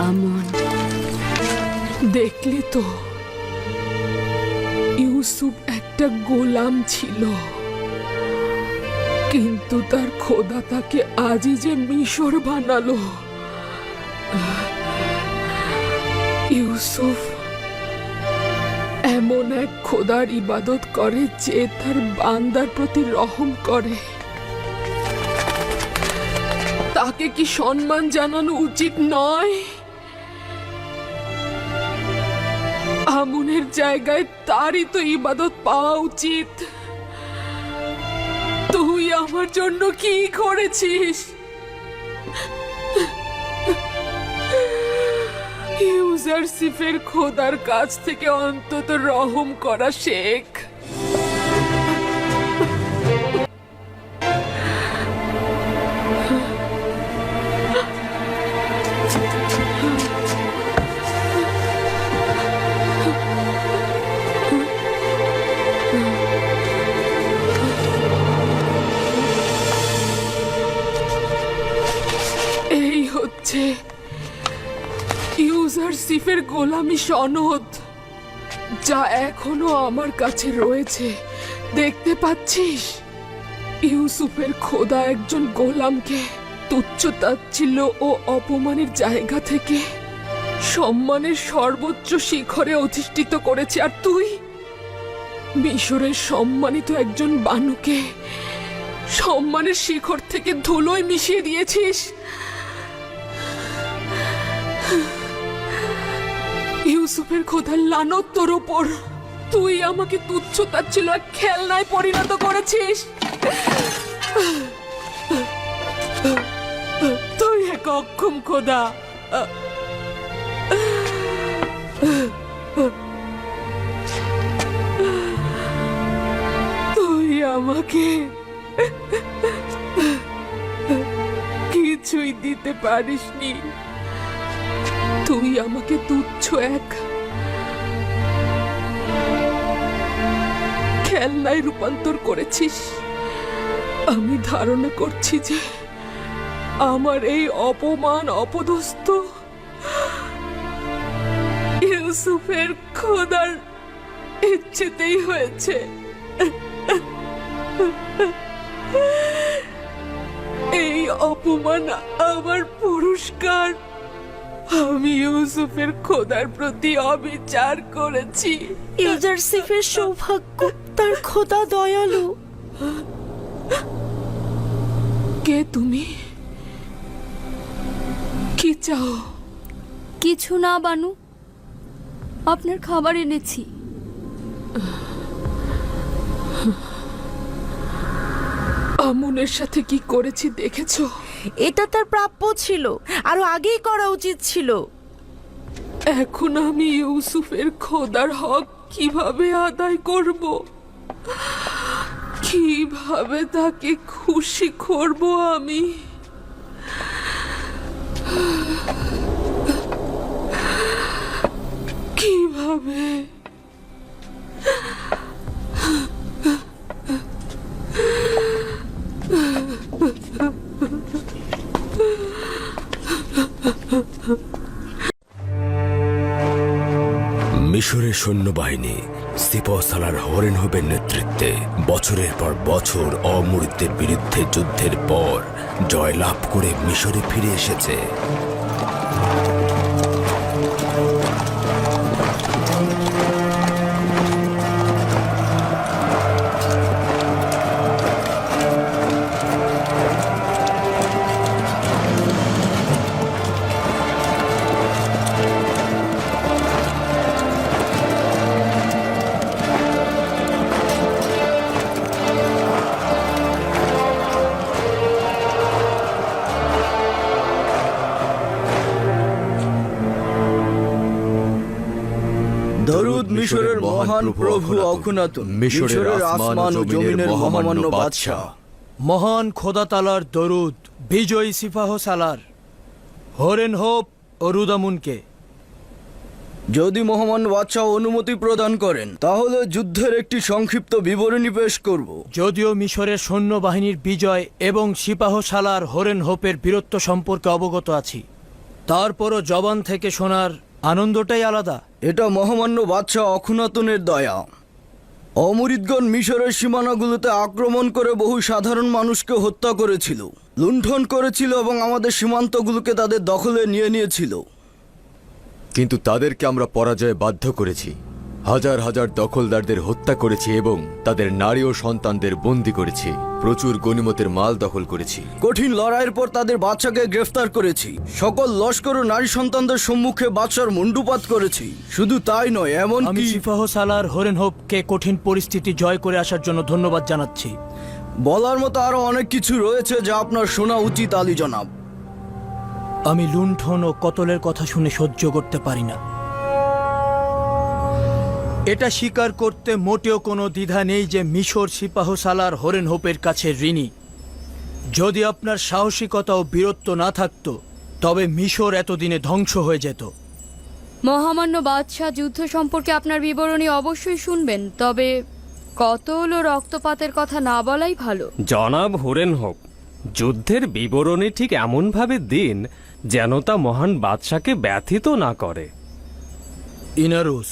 আমন দেখলি তো, ইউসুফ একটা গোলাম ছিল, কিন্তু তার খোদা তাকে আজই যে মিশর বানালো। ইউসুফ এমন এক খোদার ইবাদত করে যে তার বান্দার প্রতি রহম করে। তাকে কি সম্মান জানানো উচিত নয়? আমুনের জায়গায় তারই তো ইবাদত পাওয়া উচিত। তুই আমার জন্য কি করেছিস? ইউজারশিপের খোদার কাছ থেকে অন্তত রহম করা শেখ। এই হচ্ছে ইউজারশিপের গোলামি সনদ, যা এখনো আমার কাছে রয়েছে। দেখতে পাচ্ছিস, ইউসুফের খোদা একজন গোলামকে তুচ্ছ তাচ্ছিল্য ও অপমানের জায়গা থেকে সম্মানের সর্বোচ্চ শিখরে অধিষ্ঠিত করেছে, আর তুই মিশরের সম্মানিত একজন বানুকে সম্মানের শিখর থেকে ধুলোয় মিশিয়ে দিয়েছিস। ইউসুফের খোদার লানত তোর ওপর। তুই আমাকে তুচ্ছ তাচ্ছিল্য আর খেলনায় পরিণত করেছিস। তুই এক অক্ষম খোদা। তুই আমাকে কিছুই দিতে পারিসনি। তুই আমাকে তুচ্ছ এক খেলনায় রূপান্তর করেছিস। আমি ধারণা করছি যে আমার এই অপমান অপদস্থ ইউসুফের খোদার ইচ্ছেতেই হয়েছে। এই অপমান আমার পুরস্কার। আমি ইউসুফের খোদার প্রতি অবিচার করেছি। ইউজারশিপের সৌভাগ্য, তার খোদা দয়ালু। কে তুমি? কি চাও? কিছু না বানু, আপনার খাবার এনেছি। আমুনের সাথে কি করেছি দেখেছো? এটা তার প্রাপ্য ছিল, আরো আগেই করা উচিত ছিল। এখন আমি ইউসুফের খোদার হক কিভাবে আদায় করব? কিভাবে তাকে খুশি করব আমি? কিভাবে? মিশরের সৈন্যবাহিনী সিপসালার হরেনহোবের নেতৃত্বে বছরের পর বছর অমূর্তের বিরুদ্ধে যুদ্ধের পর জয়লাভ করে মিশরে ফিরে এসেছে। দরুদ মিশরের মহান প্রভু অখুনাতুন, মিশরের আসমান ও জমিনের মহামান্য বাদশা, মহান খোদা তালার দরুদ বিজয়ী সিপাহ সালার হরেনহোপ ও রুদামুনকে। যদি মহামান্য বাদশাহ অনুমতি প্রদান করেন তাহলে যুদ্ধের একটি সংক্ষিপ্ত বিবরণী পেশ করব। যদিও মিশরের সৈন্যবাহিনীর বিজয় এবং সিপাহ সালার হরেনহোপের বীরত্ব সম্পর্কে অবগত আছি, তারপরও জবান থেকে শোনার আনন্দটাই আলাদা। এটা মহামান্য বাদশাহ অখুনাতনের দয়া। অমরিদগণ মিশরের সীমানাগুলোতে আক্রমণ করে বহু সাধারণ মানুষকে হত্যা করেছিল, লুণ্ঠন করেছিল এবং আমাদের সীমান্তগুলোকে তাদের দখলে নিয়ে নিয়েছিল। কিন্তু তাদেরকে আমরা পরাজয়ে বাধ্য করেছি। হাজার হাজার দখলদারদের হত্যা করেছি এবং তাদের নারী ও সন্তানদের বন্দী করেছি। প্রচুর গনিমতের মাল দখল করেছি। কঠিন লড়াইয়ের পর তাদের বাদশাকে গ্রেফতার করেছি। সকল লস্কর ও নারী সন্তানদের সম্মুখে বাদশার মুন্ডুপাত করেছি। শুধু তাই নয়, আমি এমনকি সিপাহ সালার হরেনহোপকে কঠিন পরিস্থিতি জয় করে আসার জন্য ধন্যবাদ জানাচ্ছি। বলার মতো আরো অনেক কিছু রয়েছে যা আপনার শোনা উচিত আলী জনাব। আমি লুণ্ঠন ও কতলের কথা শুনে সহ্য করতে পারি না। এটা স্বীকার করতে মোটেও কোনো দ্বিধা নেই যে মিশর সিপাহ সালার হরেনহোপের কাছে ঋণী। যদি আপনার সাহসিকতা ও বীরত্ব না থাকতো তবে মিশর এতদিনে ধ্বংস হয়ে যেত। মহামান্য বাদশাহ, যুদ্ধ সম্পর্কে আপনার বিবরণী অবশ্যই শুনবেন, তবে কতল ও রক্তপাতের কথা না বলাই ভালো। জনাব হরেনহোপ, যুদ্ধের বিবরণী ঠিক এমনভাবে দিন যেন তা মহান বাদশাকে ব্যথিত না করে। ইনারুস,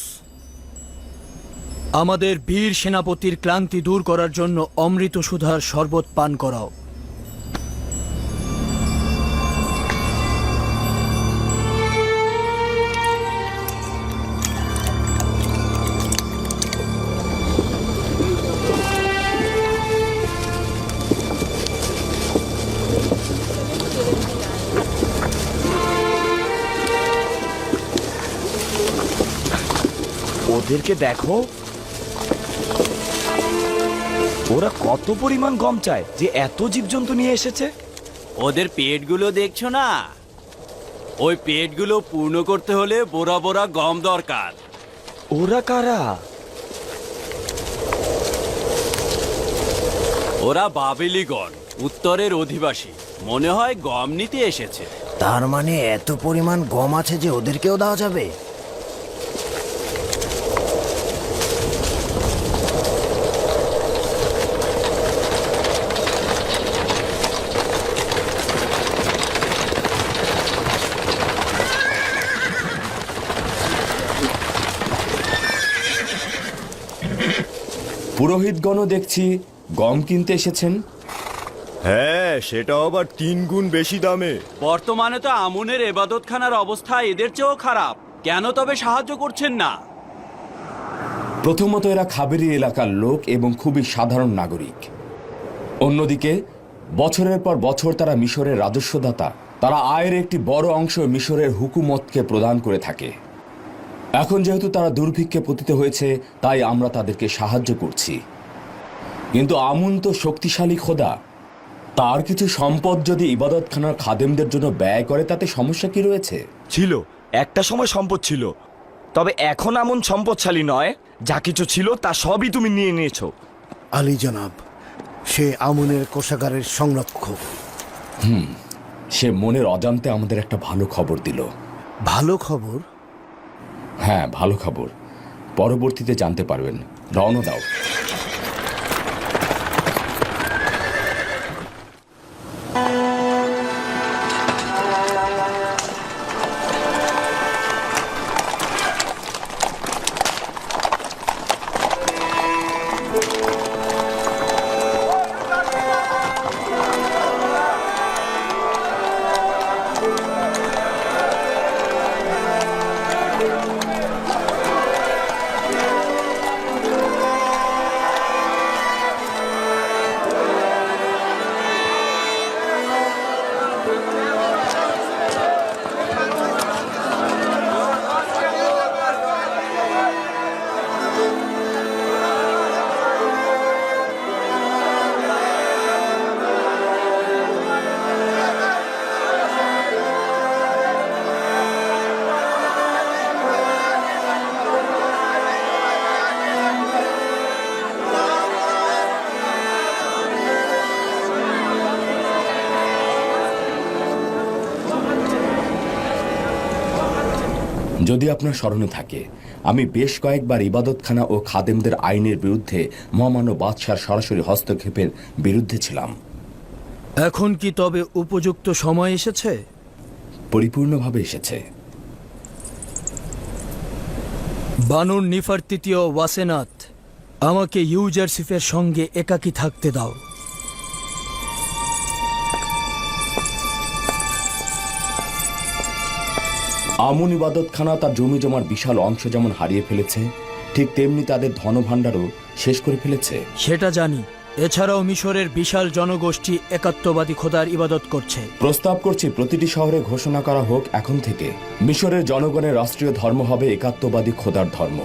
আমাদের বীর সেনাপতির ক্লান্তি দূর করার জন্য অমৃত সুধার শরবত পান করাও। ওদেরকে দেখো, ওরা কত পরিমাণ গম চায় যে এত জীবজন্তু নিয়ে এসেছে। ওদের পেটগুলো দেখছো না? ওই পেটগুলো পূর্ণ করতে হলে বোরা বোরা গম দরকার। ওরা কারা? ওরা বাবেলিগণ, উত্তরের অধিবাসী। মনে হয় গম নিতে এসেছে। তার মানে এত পরিমাণ গম আছে যে ওদেরকেও দেওয়া যাবে? পুরোহিতগণও দেখছি গম কিনতে এসেছেন। হ্যাঁ, সেটা আবার 3 গুণ বেশি দামে। বর্তমানে তো আমুনের এবাদতখানার অবস্থা এদের চেয়েও খারাপ। কেন তবে সাহায্য করছেন না? প্রথমত, এরা খাবেরি এলাকার লোক এবং খুবই সাধারণ নাগরিক। অন্যদিকে বছরের পর বছর তারা মিশরের রাজস্বদাতা। তারা আয়ের একটি বড় অংশ মিশরের হুকুমতকে প্রদান করে থাকে। এখন যেহেতু তারা দুর্ভিক্ষে পতিত হয়েছে, তাই আমরা তাদেরকে সাহায্য করছি। কিন্তু আমুন তো শক্তিশালী খোদা। তার কিছু সম্পদ যদি ইবাদতখানার খাদেমদের জন্য ব্যয় করে, তাতে সমস্যা কি রয়েছে? ছিল, একটা সময় সম্পদ ছিল, তবে এখন এমন সম্পদশালী নয়। যা কিছু ছিল তা সবই তুমি নিয়ে নিয়েছো। আলী জনাব, সে আমুনের কোষাগারের সংরক্ষক। সে মনের অজান্তে আমাদের একটা ভালো খবর দিল। ভালো খবর? হ্যাঁ, ভালো খবর। পরবর্তীতে জানতে পারবেন। রওনা দাও। যদি আপনার স্মরণে থাকে, আমি বেশ কয়েকবার ইবাদতখানা ও খাদেমদের আইনের বিরুদ্ধে মহামান্য বাদশার সরাসরি হস্তক্ষেপের বিরুদ্ধে ছিলাম। এখন কি তবে উপযুক্ত সময় এসেছে? পরিপূর্ণভাবে এসেছে। বানুর নিফার্তিতীয় ওয়াসেনাথ, আমাকে ইউজারসিফের সঙ্গে একাকী থাকতে দাও। আমুন ইবাদতখানা তার জমি জমার বিশাল অংশ যেমন হারিয়ে ফেলেছে, ঠিক তেমনি তাদের ধনভাণ্ডারও শেষ করে ফেলেছে। সেটা জানি। এছাড়াও মিশরের বিশাল জনগোষ্ঠী একাত্মবাদী খোদার ইবাদত করছে। প্রস্তাব করছি প্রতিটি শহরে ঘোষণা করা হোক এখন থেকে মিশরের জনগণের রাষ্ট্রীয় ধর্ম হবে একাত্মবাদী খোদার ধর্ম।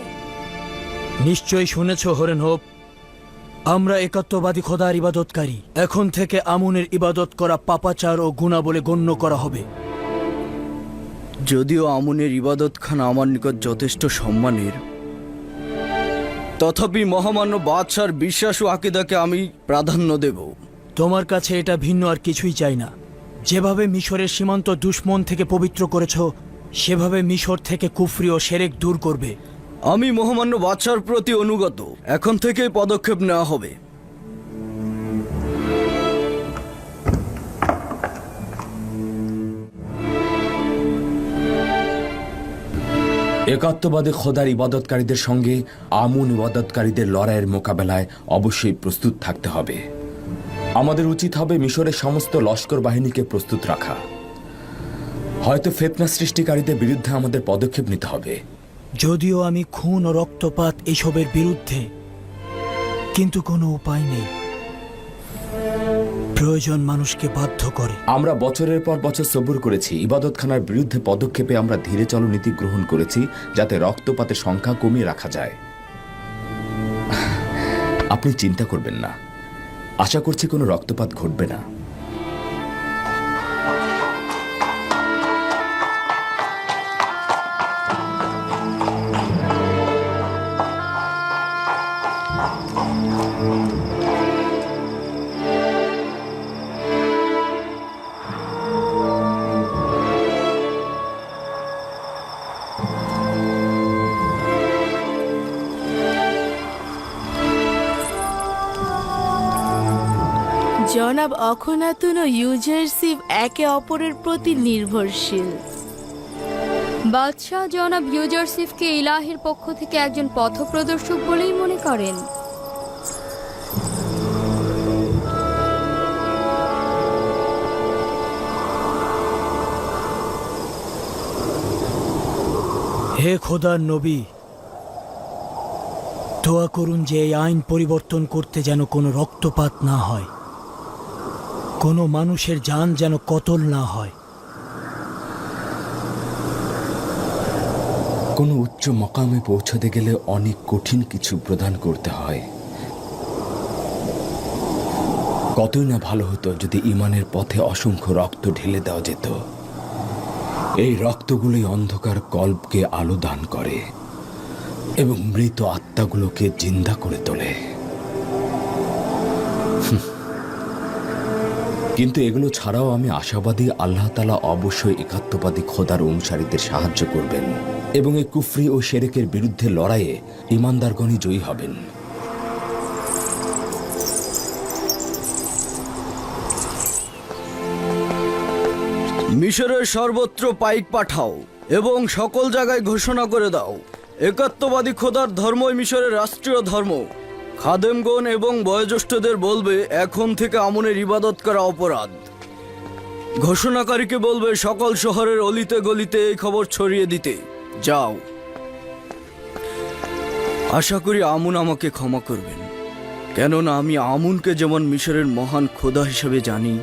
নিশ্চয়ই শুনেছ হরেন হোপ, আমরা একাত্মবাদী খোদার ইবাদতকারী। এখন থেকে আমুনের ইবাদত করা পাপাচার ও গুনাহ বলে গণ্য করা হবে। যদিও আমুনের ইবাদতখানা আমার নিকট যথেষ্ট সম্মানের, তথাপি মহামান্য বাদশার বিশ্বাস ও আকিদাকে আমি প্রাধান্য দেব। তোমার কাছে এটা ভিন্ন আর কিছুই চাই না। যেভাবে মিশরের সীমান্ত দুশ্মন থেকে পবিত্র করেছ, সেভাবে মিশর থেকে কুফরি ও শিরক দূর করবে। আমি মহামান্য বাদশার প্রতি অনুগত। এখন থেকেই পদক্ষেপ নেওয়া হবে। একাত্মবাদী খোদার ইবাদতকারীদের সঙ্গে আমুন ইবাদতকারীদের লড়াইয়ের মোকাবেলায় অবশ্যই প্রস্তুত থাকতে হবে। আমাদের উচিত হবে মিশরের সমস্ত লস্কর বাহিনীকে প্রস্তুত রাখা। হয়তো ফিতনা সৃষ্টিকারীদের বিরুদ্ধে আমাদের পদক্ষেপ নিতে হবে। যদিও আমি খুন ও রক্তপাত এসবের বিরুদ্ধে, কিন্তু কোনো উপায় নেই। প্রয়োজন মানুষকে বাধ্য করে। আমরা বছরের পর বছর সবুর করেছি। ইবাদতখানার বিরুদ্ধে পদক্ষেপে আমরা ধীরে চলো নীতি গ্রহণ করেছি, যাতে রক্তপাতের সংখ্যা কমিয়ে রাখা যায়। আপনি চিন্তা করবেন না, আশা করছি কোনো রক্তপাত ঘটবে না। জনাব অখনাতুন ও ইউজারসিফ একে অপরের প্রতি নির্ভরশীল। বাদশাহ জনাব ইউজারসিফকে ইলাহের পক্ষ থেকে একজন পথপ্রদর্শক বলেই মনে করেন। হে খোদার নবী, দোয়া করুন যে এই আইন পরিবর্তন করতে যেন কোনো রক্তপাত না হয়, কোনো মানুষের জান যেন কতল না হয়। কোনো উচ্চ মকামে পৌঁছাতে গেলে অনেক কঠিন কিছু প্রদান করতে হয়। কতই না ভালো হতো যদি ইমানের পথে অসংখ্য রক্ত ঢেলে দেওয়া যেত। এই রক্তগুলোই অন্ধকার কল্পকে আলো দান করে এবং মৃত আত্মাগুলোকে জিন্দা করে তোলে। কিন্তু এগুলো ছাড়াও আমি আশাবাদী আল্লাহ তাআলা অবশ্যই একাত্মবাদী খোদার অনুসারীদের সাহায্য করবেন এবং এই কুফরি ও শিরকের বিরুদ্ধে লড়াইয়ে ইমানদারগণই জয়ী হবেন। মিশরের সর্বত্র পাইক পাঠাও এবং সকল জায়গায় ঘোষণা করে দাও, একাত্মবাদী খোদার ধর্মই মিশরের রাষ্ট্রীয় ধর্ম। খাদেমগণ এবং বয়োজ্যেষ্ঠদের বলবে এখন থেকে আমুনের ইবাদত করা অপরাধ। ঘোষণাকারীকে বলবে সকল শহরের অলিতে গলিতে এই খবর ছড়িয়ে দিতে। যাও। আশা করি আমুন আমাকে ক্ষমা করবেন, কেননা আমি আমুনকে যেমন মিশরের মহান খোদা হিসেবে জানি,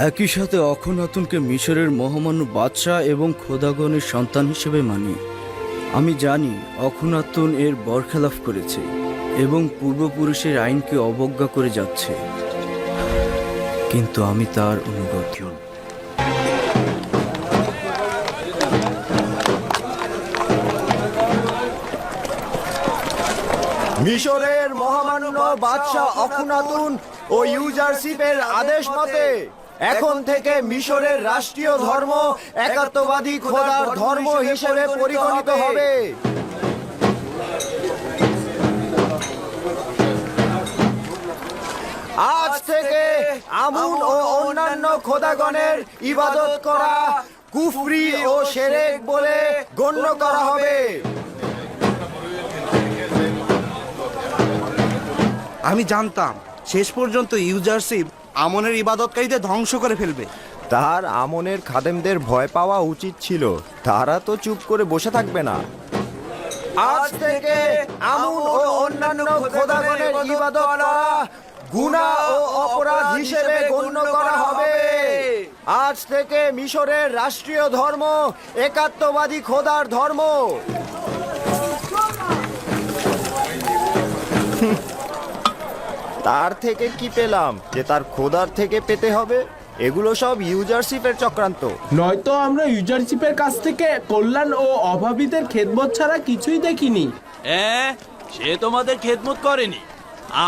একই সাথে অখনাতুনকে মিশরের মহামান্য বাদশাহ এবং খোদাগণের সন্তান হিসেবে মানি। আমি জানি অখনাতুন এর বরখেলাফ করেছে এবং পূর্বপুরুষের আইনকে অবজ্ঞা করে যাচ্ছে, কিন্তু আমি তার অনুগত। মিশরের মহামান্য বাদশাহ অখনাতুন ও ইউজারশিপের আদেশ মতে এখন থেকে মিশরের রাষ্ট্রীয় ধর্ম একাত্মবাদী খোদার ধর্ম হিসেবে পরিগণিত হবে। আজ থেকে আমুন ও অন্যান্য খোদাগণের ইবাদত করা কুফরি ও শিরক বলে গণ্য করা হবে। আমি জানতাম শেষ পর্যন্ত ইউজারশিপ আমনের ইবাদতকারীদের ধ্বংস করে ফেলবে। তার আমনের খাদেমদের ভয় পাওয়া উচিত ছিল, তারা তো চুপ করে বসে থাকবে না। আজ থেকে আমন ও অন্যান্য খোদাগণের ইবাদত করা গুনাহ ও অপরাধ হিসেবে গণ্য করা হবে। আজ থেকে মিশরের রাষ্ট্রীয় ধর্ম একাত্মবাদী খোদার ধর্ম। তার থেকে কি পেলাম যে তার খোদার থেকে পেতে হবে? এগুলো সব ইউজারশিপের চক্রান্ত। নয়তো আমরা ইউজারশিপের কাছ থেকে কল্যাণ ও অভাবীদের খেদমত ছাড়া কিছুই দেখিনি। সে তোমাদের খেদমত করেনি,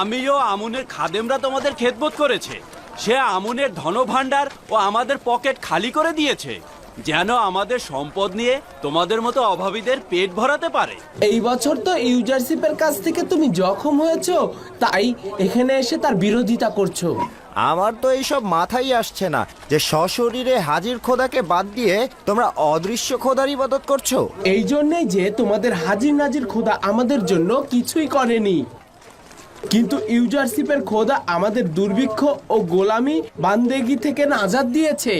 আমিও আমুনের খাদেমরা তোমাদের খেদমত করেছে। সে আমুনের ধনভাণ্ডার ও আমাদের পকেট খালি করে দিয়েছে, যেন আমাদের সম্পদ নিয়ে তোমাদের মতো অভাবীদের পেট ভরাতে পারে। এই বছর তো ইউজারশিপের কাছ থেকে তুমি জখম হয়েছো, তাই এখানে এসে তার বিরোধিতা করছো। আমার তো এইসব মাথায় আসছে না যে সশরীরে হাজির খোদাকে বাদ দিয়ে তোমরা অদৃশ্য খোদার ইবাদত করছো। এই জন্যই যে তোমাদের হাজির নাজির খোদা আমাদের জন্য কিছুই করেনি, কিন্তু ইউজারশিপের খোদা আমাদের দুর্ভিক্ষ ও গোলামি বান্দেগি থেকে নাজাত দিয়েছে।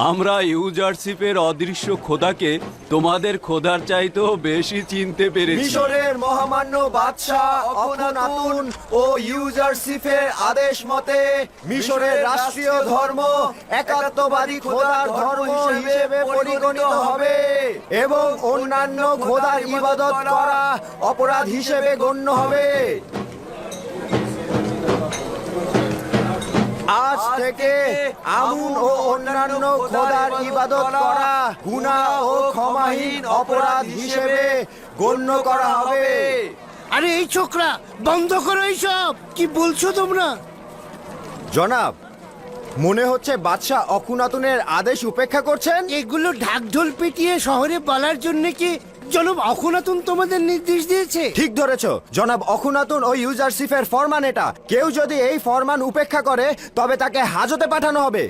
আমরা ইউজারশিপের অদৃশ্য খোদাকে তোমাদের খোদার চাইতেও বেশি চিনতে পেরেছি। মিশরের মহামান্য বাদশাহ অখনাতুন ও ইউজারশিপের আদেশ মতে মিশরের রাষ্ট্রীয় ধর্ম একাত্মবাদী খোদার ধর্ম হিসেবে পরিগণিত হবে এবং অন্যান্য খোদার ইবাদত করা অপরাধ হিসেবে গণ্য হবে। আজ থেকে আমুন ও অন্যান্য খোদার ইবাদত করা গুনাহ ও ক্ষমাহীন অপরাধ হিসেবে গণ্য করা হবে। আরে এই ছোকরা, বন্ধ করো এইসব। কি বলছো তোমরা? জনাব, মনে হচ্ছে বাদশাহ অখুনাতুনের আদেশ উপেক্ষা করছেন। এগুলো ঢাকঢোল পিটিয়ে শহরে বলার জন্য কি জনাব অখুনাতুন তোমাদের নির্দেশ দিয়েছে? ঠিক ধরেছ জনাব, অখুনাতুন ও ইউজারশিপের ফরমান এটা। কেউ যদি এই ফরমান উপেক্ষা করে তবে তাকে হাজতে পাঠানো হবে।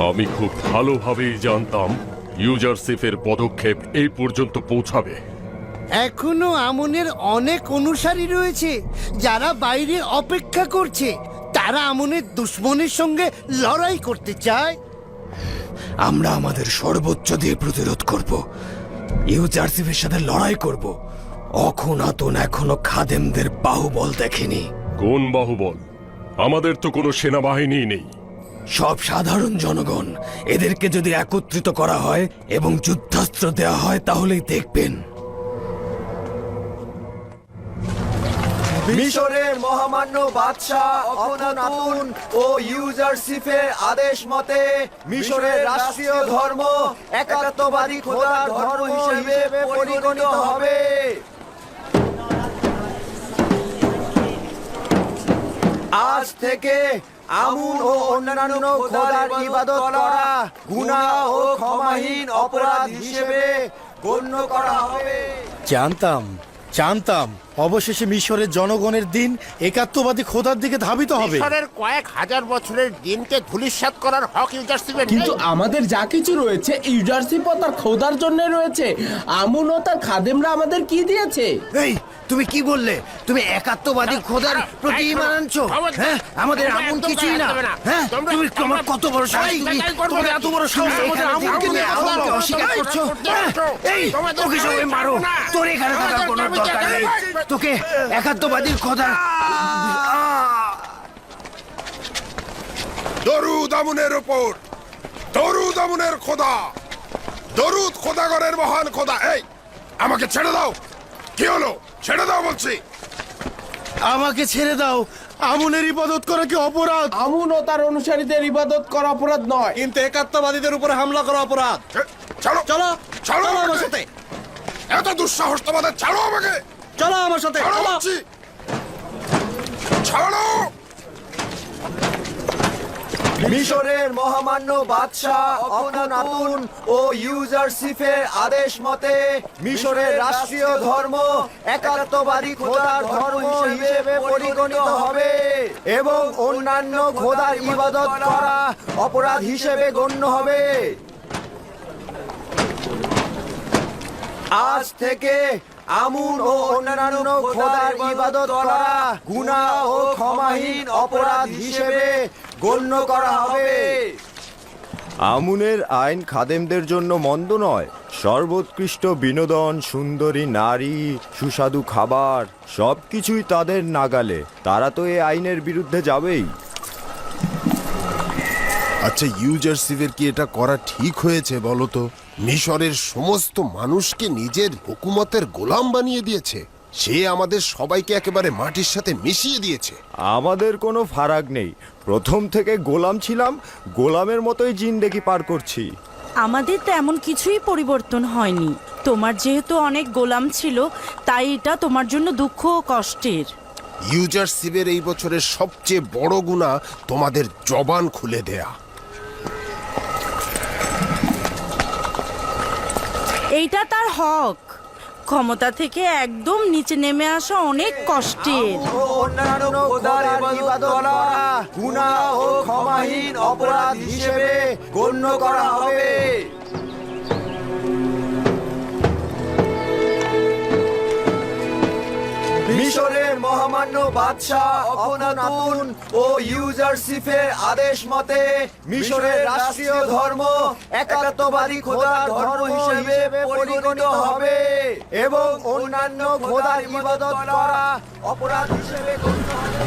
আমি খুব ভালোভাবেই জানতাম ইউজারশিপের পদক্ষেপ এই পর্যন্ত পৌঁছাবে। এখনো আমনের অনেক অনুসারী রয়েছে যারা বাইরে অপেক্ষা করছে। তারা আমনের দুশ্মনের সঙ্গে লড়াই করতে চায়। আমরা আমাদের সর্বোচ্চ দিয়ে প্রতিরোধ করব, ইউজারশিপের সাথে লড়াই করব। অখুনাতুন এখনো খাদেমদের বাহুবল দেখেনি। কোন বাহুবল? আমাদের তো কোনো সেনাবাহিনী নেই। সব সাধারণ জনগণ, এদেরকে যদি একত্রিত করা হয় এবং যুদ্ধাস্ত্র দেওয়া হয় তাহলেই দেখবেন। মিশরের মহামান্য বাদশাহ অখনাতুন ও ইউজারশিপের আদেশ মতে মিশরের রাষ্ট্রীয় ধর্ম একাত্মবাদী খোদার ধর্ম হিসেবে পরিগণিত হবে। আজ থেকে আমুন ও অন্যান্য খোদার ইবাদত করা গুনাহ ও ক্ষমাহীন অপরাধ হিসেবে গণ্য করা হবে। জানতাম অবশেষে মিশরের জনগণের দিন একাত্মবাদী খোদার দিকে ধাবিত হবে। মিশরের কয়েক হাজার বছরের দিনকে ধূলিসাৎ করার হক ইউজারশিপের কিন্তু আমাদের যা কিছু রয়েছে ইউজারশিপ ও তার খোদার জন্য রয়েছে। আমুন ও তার খাদেমরা আমাদের কি দিয়েছে? এই তুমি কি বললে? তুমি একাত্মবাদী খোদার প্রতি ঈমান আনছো? হ্যাঁ, আমাদের আমন কিছুই না। হ্যাঁ, তুমি তোমার কত বড় সাহস! তোমার এত বড় সাহস আমাদের আমনকে নিয়ে আল্লাহকে অস্বীকার করছো? এই তোকে সবাই মারো, তোর এখানে থাকার কোনো দরকার নেই। তোকে একাত্মবাদী খোদার দরুদ আমুনের উপর, দরুদ আমুনের খোদা, দরুদ খোদাগণের মহান খোদা। এই আমাকে ছেড়ে দাও। কি হলো? ছেড়ে দাও বলছি। আমাকে ছেড়ে দাও। আমনের ইবাদত করা কি অপরাধ? আমুন ও তার অনুসারীদের ইবাদত করা অপরাধ নয়, কিন্তু একাত্মবাদীদের উপরে হামলা করা অপরাধ। চলো চলো চলো আমার সাথে, এত দুঃসাহস তোমাদের! ছাড়ো আমাকে, চলো আমার সাথে। ছাড়ো বলছি, ছাড়ো। মিশরের মহামান্য বাদশাহ অখনাতুন ও ইউজারশিপের আদেশ মতে মিশরের রাষ্ট্রীয় ধর্ম একাত্মবাদী খোদার ধর্ম হিসেবে পরিগণিত হবে এবং অন্যান্য খোদার ইবাদত করা অপরাধ হিসেবে গণ্য হবে। আজ থেকে আমুন ও অন্যান্য খোদার ইবাদত করা গুনাহ ও ক্ষমাহীন অপরাধ হিসেবে গণ্য করা হবে। আমুনের আইন খাদেমদের জন্য মন্দ নয়। সর্বোৎকৃষ্ট বিনোদন, সুন্দরী নারী, সুস্বাদু খাবার সবকিছুই তাদের নাগালে। তারা তো এই আইনের বিরুদ্ধে যাবেই। আচ্ছা, ইউজারসিফের কি এটা করা ঠিক হয়েছে বলো তো? মিশরের সমস্ত মানুষকে নিজের হুকুমতের গোলাম বানিয়ে দিয়েছে। সে আমাদের সবাইকে একেবারে মাটির সাথে মিশিয়ে দিয়েছে। আমাদের কোনো ফারাক নেই। প্রথম থেকে গোলাম ছিলাম, গোলামের মতোই জিন্দেগি পার করছি। আমাদের তো এমন কিছুই পরিবর্তন হয়নি। তোমার যেহেতু অনেক গোলাম ছিল, তাই এটা তোমার জন্য দুঃখ ও কষ্টের। ইউজারসিফের এই বছরের সবচেয়ে বড় গুনাহ তোমাদের জবান খুলে দেয়া। এইটা তার হক। ক্ষমতা থেকে একদম নিচে নেমে আসা অনেক কষ্টের। অন্যান্য খোদার ইবাদত করা গুনাহ ও ক্ষমাহীন অপরাধ হিসেবে গণ্য করা হবে। মিশরের মহামান্য বাদশাহ অখনাতুন ও ইউজারসিফের আদেশ মতে মিশরের রাষ্ট্রীয় ধর্ম একাত্মবাদী খোদার ধর্ম হিসেবে পরিগণিত হবে এবং অন্যান্য খোদার ইবাদত করা অপরাধ হিসেবে গণ্য হবে।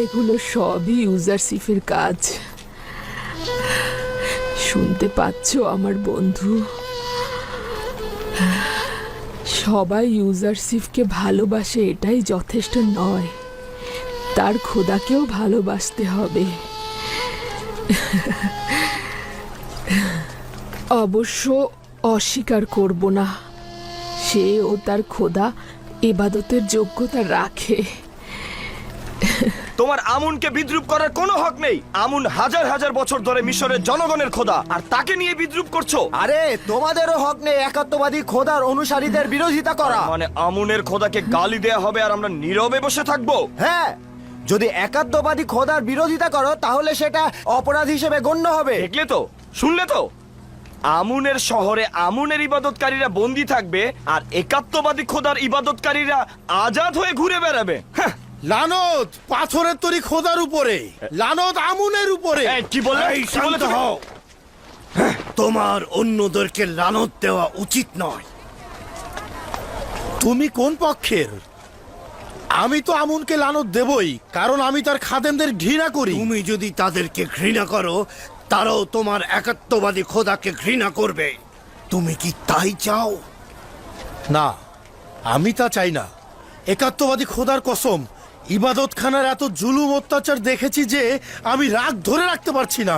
এগুলো সবই ইউজারসিফের কাজ। শুনতে পাচ্ছ আমার বন্ধু? সবাই ইউজারসিফকে ভালোবাসে, এটাই যথেষ্ট নয়, তার খোদাকেও ভালোবাসতে হবে। অবশ্য অস্বীকার করব না, সে ও তার খোদা ইবাদতের যোগ্যতা রাখে। তোমার আমুনকে বিদ্রুপ করার কোনো হক নেই। আমুন হাজার হাজার বছর ধরে মিশরের জনগণের খোদা, আর তাকে নিয়ে বিদ্রুপ করছো। আরে তোমাদেরও হক নেই একাত্মবাদী খোদার অনুসারীদের বিরোধিতা করা। মানে আমুনের খোদাকে গালি দেয়া হবে আর আমরা নীরবে বসে থাকবো? হ্যাঁ, যদি একাত্মবাদী খোদার বিরোধিতা করো তাহলে সেটা অপরাধ হিসেবে গণ্য হবে। দেখলে তো, শুনলে তো? আমুনের শহরে আমুনের ইবাদতকারীরা বন্দী থাকবে আর একাত্মবাদী খোদার ইবাদতকারীরা আজাদ হয়ে ঘুরে বেড়াবে। লানত পাথরের তৈরি খোদার উপরে, লানত আমুনের উপরে। কি বললে? শান্ত হও। তোমার অন্যদেরকে লানত দেওয়া উচিত নয়। তুমি কোন পক্ষের? আমি তো আমুনকে লানত দেবই, কারণ আমি তার খাদেমদের ঘৃণা করি। তুমি যদি তাদেরকে ঘৃণা করো, তারাও তোমার একাত্মবাদী খোদাকে ঘৃণা করবে। তুমি কি তাই চাও? না, আমি তা চাই না। একাত্মবাদী খোদার কসম, ইবাদতখানার এত জুলুম অত্যাচার দেখেছি যে আমি রাগ ধরে রাখতে পারছি না।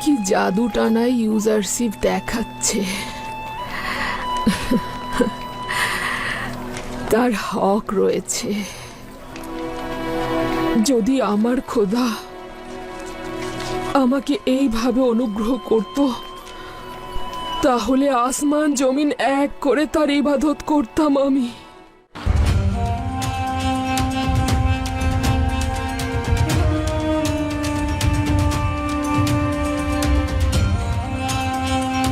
কি জাদু টানা ইউজারসিফ দেখাচ্ছে। তার হক রয়েছে। যদি আমার খোদা আমাকে এইভাবে অনুগ্রহ করত, তাহলে আসমান জমিন এক করে তার ইবাদত করতাম আমি।